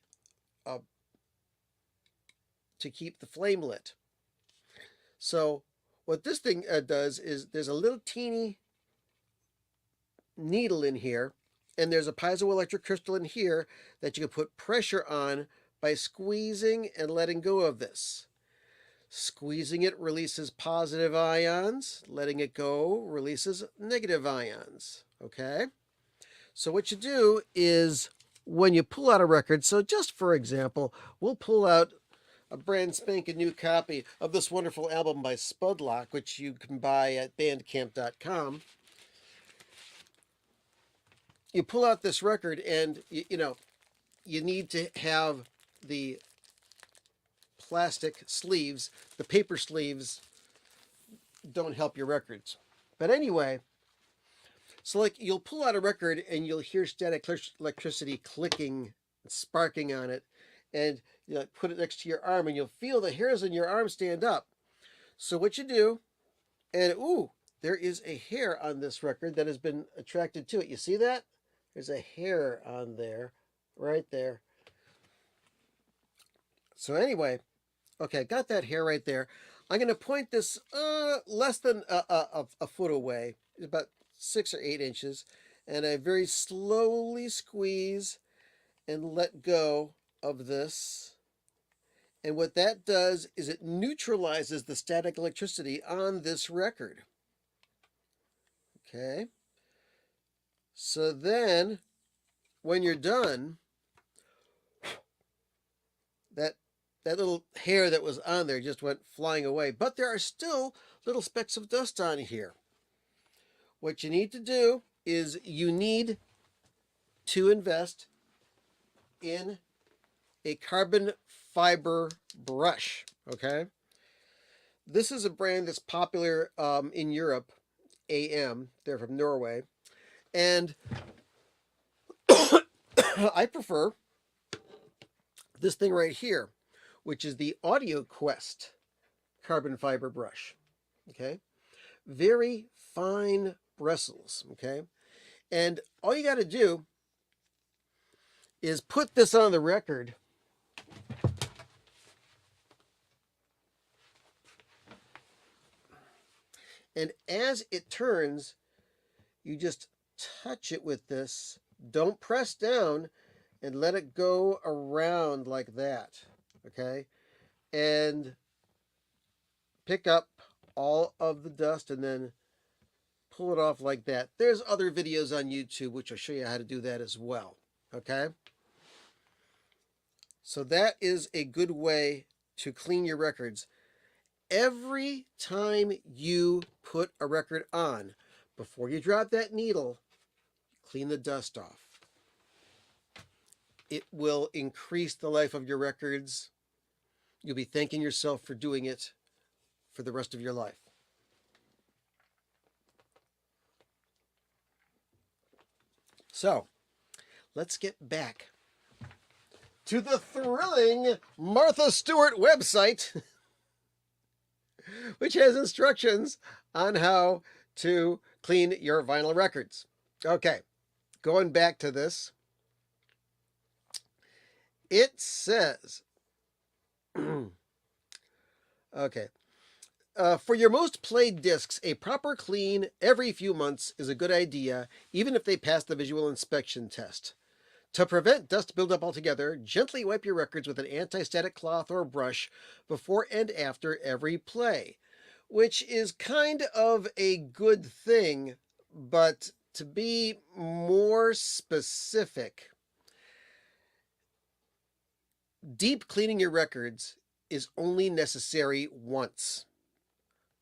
flame lit. So what this thing does is there's a little teeny needle in here, and there's a piezoelectric crystal in here that you can put pressure on by squeezing and letting go of this. Squeezing it releases positive ions, letting it go releases negative ions. Okay? So what you do is when you pull out a record, so just for example, we'll pull out a brand spanking new copy of this wonderful album by Spudlock, which you can buy at bandcamp.com. You pull out this record, and you need to have the plastic sleeves. The paper sleeves don't help your records. But anyway, so like you'll pull out a record and you'll hear static electricity clicking, sparking on it, and you put it next to your arm, and you'll feel the hairs on your arm stand up. So what you do, and there is a hair on this record that has been attracted to it. You see that? There's a hair on there, right there. So anyway, okay, got that hair right there. I'm going to point this less than a foot away, about 6 or 8 inches, and I very slowly squeeze and let go of this. And what that does is it neutralizes the static electricity on this record. Okay. So then, when you're done, that little hair that was on there just went flying away. But there are still little specks of dust on here. What you need to do is you need to invest in a carbon fiber brush. Okay. This is a brand that's popular in Europe, AM. They're from Norway. And I prefer this thing right here, which is the Audio Quest carbon fiber brush. Okay. Very fine bristles. Okay. And all you got to do is put this on the record. And as it turns, you just touch it with this. Don't press down, and let it go around like that. Okay? And pick up all of the dust and then pull it off like that. There's other videos on YouTube which will show you how to do that as well. Okay? So that is a good way to clean your records. Every time you put a record on, before you drop that needle, clean the dust off. It will increase the life of your records. You'll be thanking yourself for doing it for the rest of your life. So let's get back to the thrilling Martha Stewart website, which has instructions on how to clean your vinyl records. Okay, going back to this, it says, okay, for your most played discs, a proper clean every few months is a good idea, even if they pass the visual inspection test. To prevent dust buildup altogether, gently wipe your records with an anti-static cloth or brush before and after every play, which is kind of a good thing, but to be more specific, deep cleaning your records is only necessary once.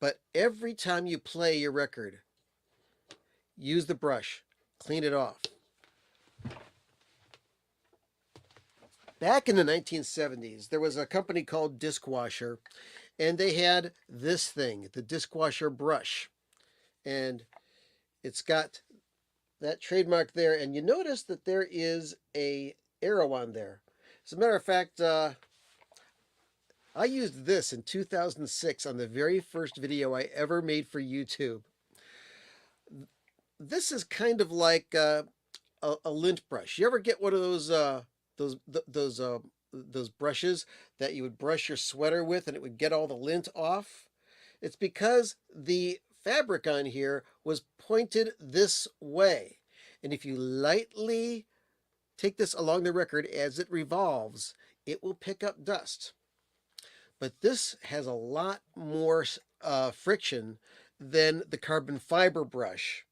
But every time you play your record, use the brush, clean it off. Back in the 1970s, there was a company called Diskwasher, and they had this thing, the Diskwasher brush. And it's got that trademark there, and you notice that there is a arrow on there. As a matter of fact, I used this in 2006 on the very first video I ever made for YouTube. This is kind of like a lint brush. You ever get one of those brushes that you would brush your sweater with and it would get all the lint off? It's because the fabric on here was pointed this way. And if you lightly take this along the record as it revolves, it will pick up dust. But this has a lot more friction than the carbon fiber brush,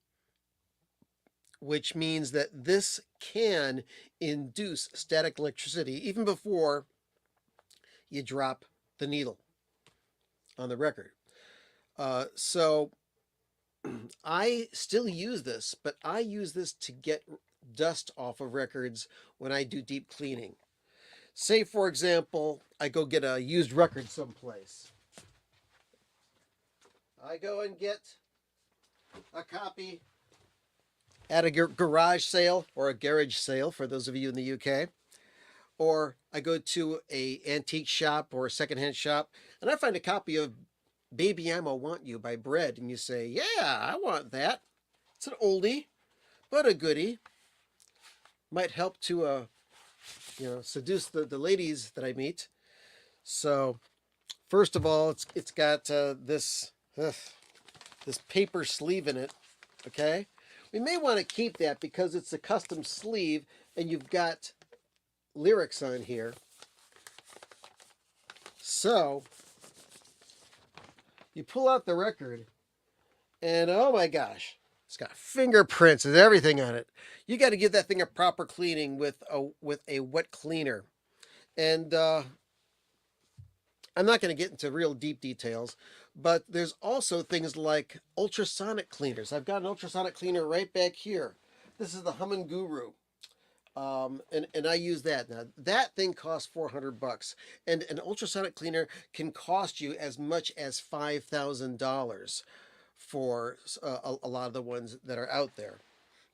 which means that this can induce static electricity even before you drop the needle on the record. So I still use this, but I use this to get dust off of records when I do deep cleaning. Say, for example, I go get a used record someplace. I go and get a copy at a garage sale or a garage sale for those of you in the UK. Or I go to a antique shop or a secondhand shop and I find a copy of Baby I'ma Want You by Bread, and you say, yeah, I want that. It's an oldie, but a goodie. Might help to seduce the ladies that I meet. So first of all, it's got this paper sleeve in it. Okay, we may want to keep that because it's a custom sleeve and you've got lyrics on here. So you pull out the record and oh my gosh, it's got fingerprints and everything on it. You got to give that thing a proper cleaning with a wet cleaner. And I'm not going to get into real deep details, but there's also things like ultrasonic cleaners. I've got an ultrasonic cleaner right back here. This is the Hummin Guru. And I use that. Now that thing costs $400, and an ultrasonic cleaner can cost you as much as $5,000 for a lot of the ones that are out there.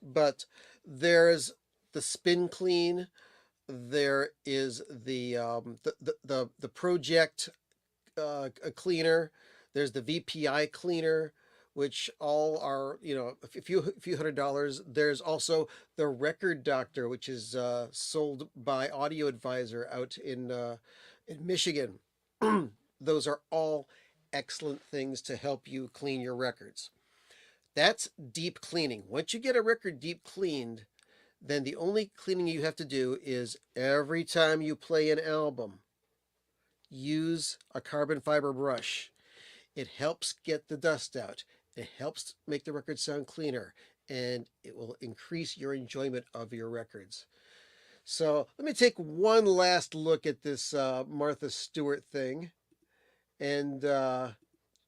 But there's the Spin Clean. There is the Project cleaner. There's the VPI cleaner, which all are, a few $100s. There's also the Record Doctor, which is sold by Audio Advisor out in Michigan. Those are all excellent things to help you clean your records. That's deep cleaning. Once you get a record deep cleaned, then the only cleaning you have to do is every time you play an album, use a carbon fiber brush. It helps get the dust out. It helps make the record sound cleaner, and it will increase your enjoyment of your records. So let me take one last look at this Martha Stewart thing and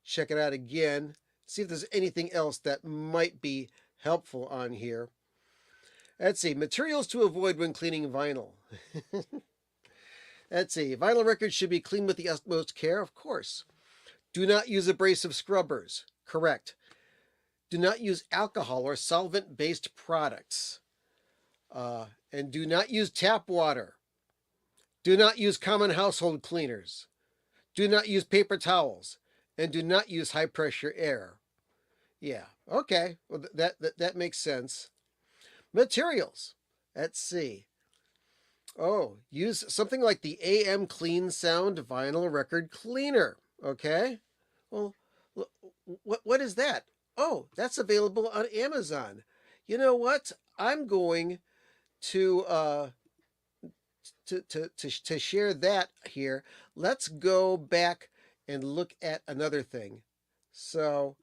check it out again. See if there's anything else that might be helpful on here. Let's see, materials to avoid when cleaning vinyl. Let's see, vinyl records should be cleaned with the utmost care, of course. Do not use abrasive scrubbers. Correct. Do not use alcohol or solvent-based products. And do not use tap water. Do not use common household cleaners. Do not use paper towels. And do not use high pressure air. Yeah, okay. Well, that makes sense. Materials. Let's see. Oh, use something like the AM Clean Sound vinyl record cleaner. Okay. Well, what is that? Oh, that's available on Amazon. You know what? I'm going to to share that here. Let's go back and look at another thing. So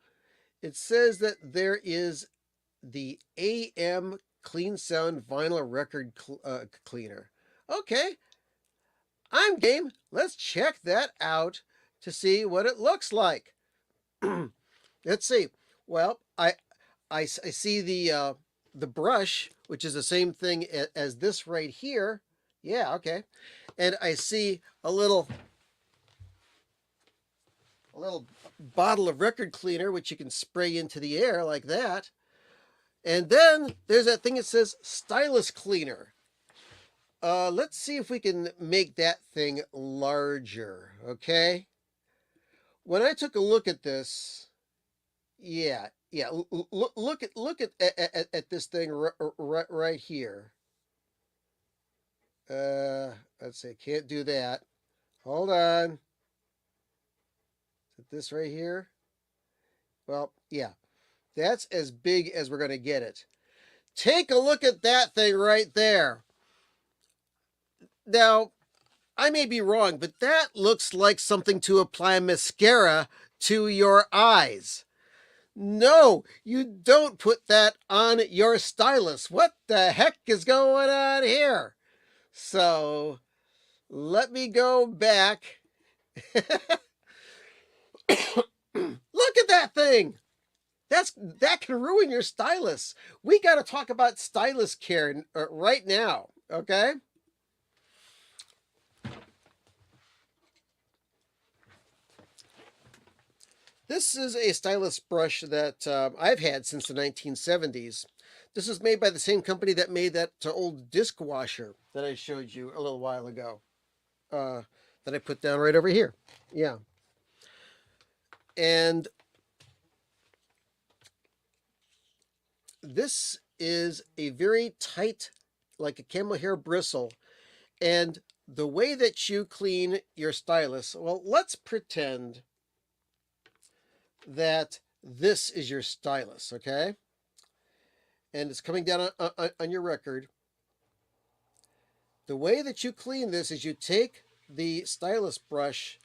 it says that there is the AM Clean Sound vinyl record cleaner. Okay, I'm game. Let's check that out to see what it looks like. Let's see. Well, I see the brush, which is the same thing as this right here. Yeah, okay. And I see a little bottle of record cleaner, which you can spray into the air like that. And then there's that thing that says stylus cleaner. Let's see if we can make that thing larger, okay? When I took a look at this, yeah, look at this thing right here. Let's see, can't do that. Hold on. Is it this right here? Well, yeah, that's as big as we're going to get it. Take a look at that thing right there. Now, I may be wrong, but that looks like something to apply mascara to your eyes. No, you don't put that on your stylus. What the heck is going on here? So, let me go back. Look at that thing. That can ruin your stylus. We got to talk about stylus care right now, okay? This is a stylus brush that I've had since the 1970s. This is made by the same company that made that old disc washer that I showed you a little while ago. That I put down right over here. Yeah. And this is a very tight, like a camel hair bristle. And the way that you clean your stylus, well, let's pretend that this is your stylus, okay? And it's coming down on your record. The way that you clean this is you take the stylus brush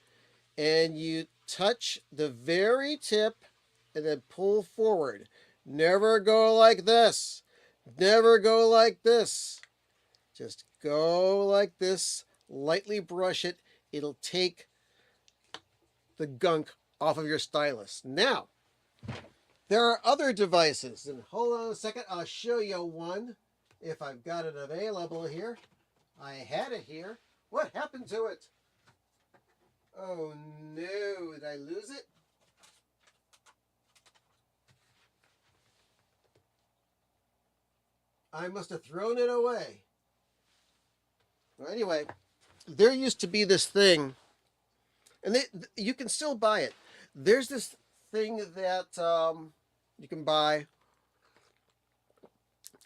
and you touch the very tip and then pull forward. Never go like this. Never go like this. Just go like this. Lightly brush it. It'll take the gunk off of your stylus. Now, there are other devices. And hold on a second. I'll show you one if I've got it available here. I had it here. What happened to it? Oh no, did I lose it? I must have thrown it away. Well, anyway, there used to be this thing, and you can still buy it. There's this thing that you can buy.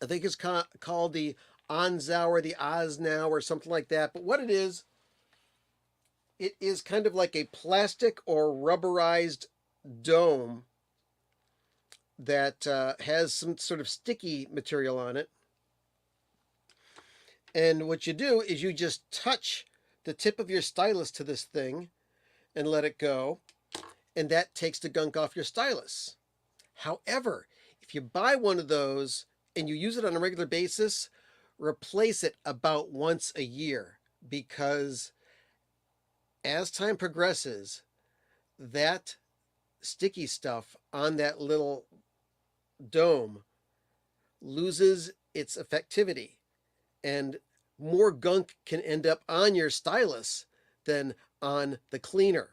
I think it's called the Onzow or the Osnow or something like that. But what it is kind of like a plastic or rubberized dome that has some sort of sticky material on it. And what you do is you just touch the tip of your stylus to this thing and let it go. And that takes the gunk off your stylus. However, if you buy one of those and you use it on a regular basis, replace it about once a year, because as time progresses, that sticky stuff on that little dome loses its effectivity, and more gunk can end up on your stylus than on the cleaner.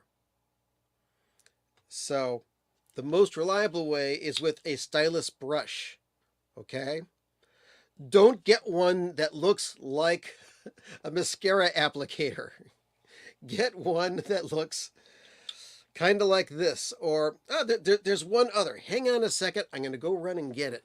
So the most reliable way is with a stylus brush, okay? Don't get one that looks like a mascara applicator. Get one that looks kind of like this. Or there's one other. Hang on a second. I'm going to go run and get it.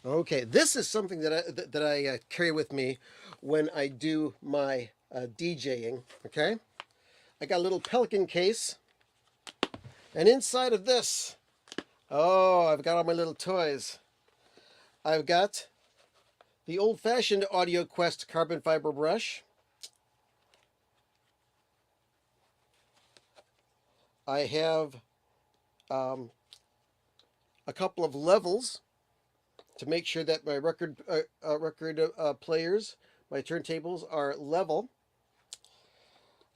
Okay, this is something that I carry with me when I do my DJing. Okay, I got a little Pelican case, and inside of this, oh, I've got all my little toys. I've got the old-fashioned Audio Quest carbon fiber brush. I have a couple of levels to make sure that my record players, my turntables, are level.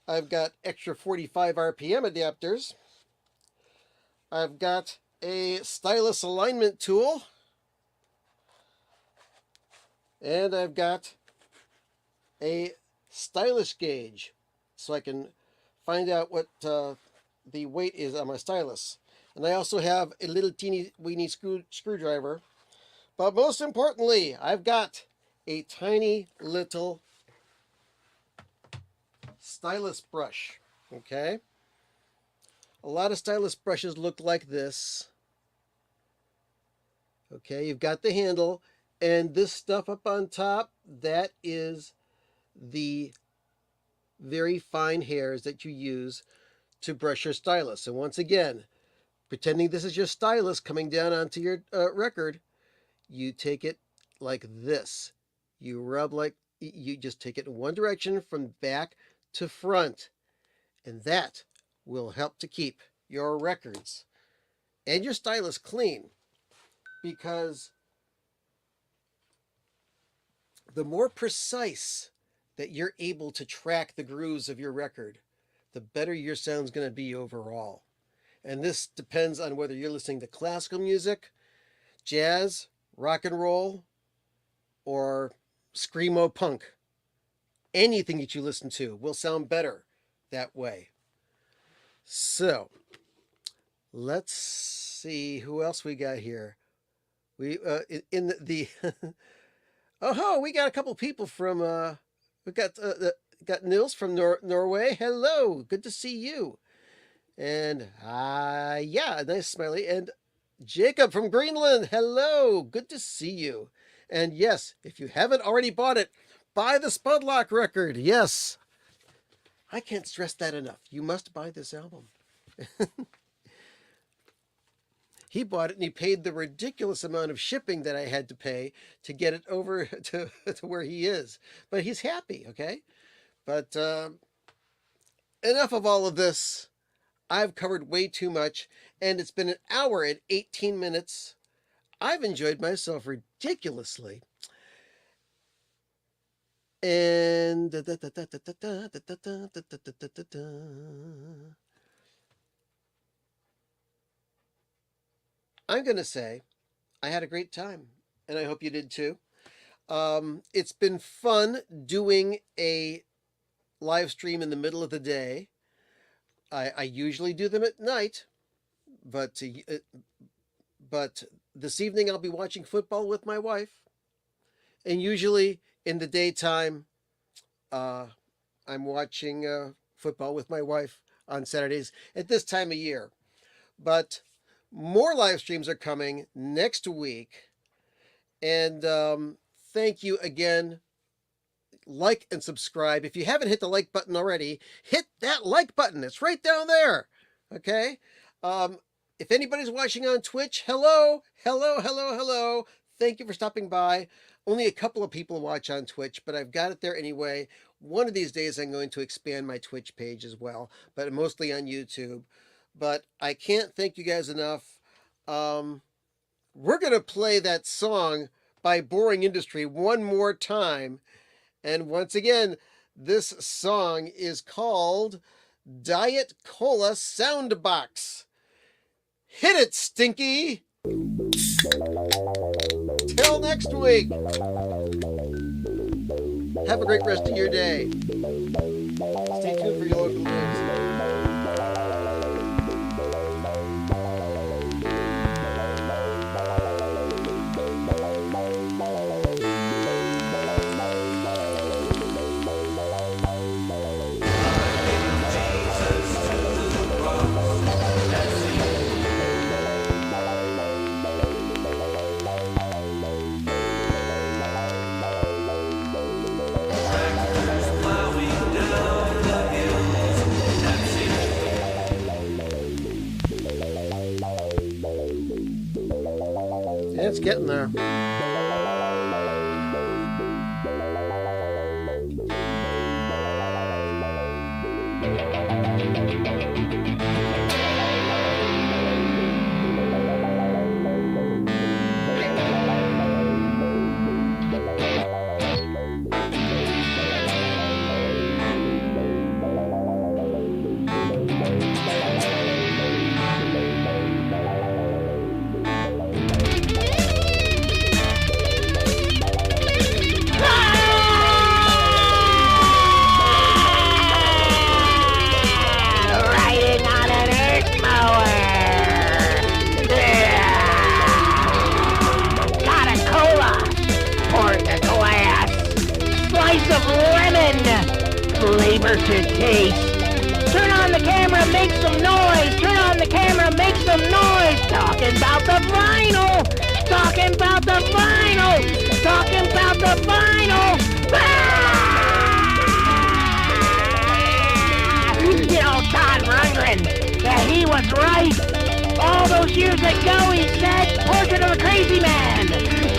I've got extra 45 RPM adapters. I've got a stylus alignment tool. And I've got a stylus gauge so I can find out what the weight is on my stylus. And I also have a little teeny weeny screwdriver. But most importantly, I've got a tiny little stylus brush. Okay? A lot of stylus brushes look like this. Okay, you've got the handle, and this stuff up on top, that is the very fine hairs that you use to brush your stylus. And once again, pretending this is your stylus coming down onto your record, you take it like this. You rub like, you just take it in one direction from back to front. And that will help to keep your records and your stylus clean. Because the more precise that you're able to track the grooves of your record, the better your sound's going to be overall. And this depends on whether you're listening to classical music, jazz, rock and roll, or screamo punk. Anything that you listen to will sound better that way. So, let's see who else we got here. We in the oh, we got a couple people from we got Nils from Norway. Hello, good to see you. And yeah, nice smiley. And Jacob from Greenland. Hello, good to see you. And yes, if you haven't already bought it, buy the Spudlock record. Yes, I can't stress that enough. You must buy this album. He bought it and he paid the ridiculous amount of shipping that I had to pay to get it over to where he is. But he's happy, okay? But enough of all of this. I've covered way too much, and it's been an hour and 18 minutes. I've enjoyed myself ridiculously. And I'm going to say I had a great time, and I hope you did too. It's been fun doing a live stream in the middle of the day. I usually do them at night, but this evening I'll be watching football with my wife. And usually in the daytime, I'm watching football with my wife on Saturdays at this time of year. But more live streams are coming next week. And thank you again. Like and subscribe. If you haven't hit the like button already, hit that like button. It's right down there. Okay? If anybody's watching on Twitch, hello. Thank you for stopping by. Only a couple of people watch on Twitch, but I've got it there anyway. One of these days I'm going to expand my Twitch page as well, but mostly on YouTube. But I can't thank you guys enough. We're going to play that song by Boring Industry one more time. And once again, this song is called Diet Cola Soundbox. Hit it, Stinky! Till next week. Have a great rest of your day. Stay tuned for your local news. It's getting there. Flavor to taste. Turn on the camera, make some noise. Turn on the camera, make some noise. Talking about the vinyl. Talking about the vinyl. Talking about the vinyl. You know, Todd Rundgren, he was right. All those years ago, he said, Portrait of a Crazy Man.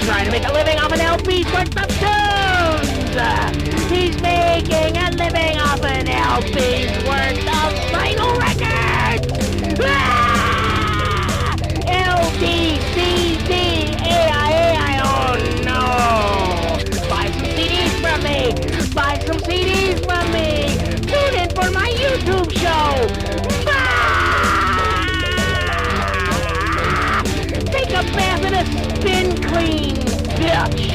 Trying to make a living off an LP worth of tunes. He's making a living off an LP's worth of vinyl records! LD, CD, AI, oh no! Buy some CDs from me! Buy some CDs from me! Tune in for my YouTube show! Take a bath in a spin clean, bitch!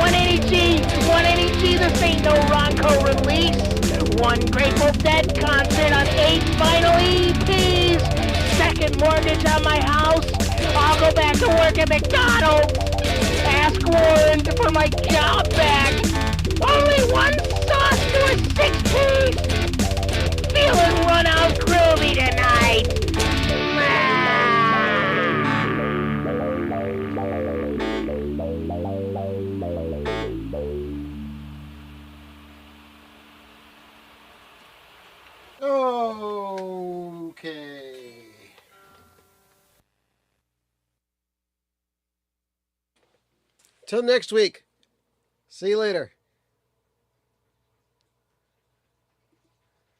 180G, this ain't no Ronco release. One Grateful Dead concert on 8 vinyl EPs. Second mortgage on my house. I'll go back to work at McDonald's. Ask Warren for my job back. Only one sauce to a 6-piece. Feeling run out groovy tonight. Okay. Till next week. See you later.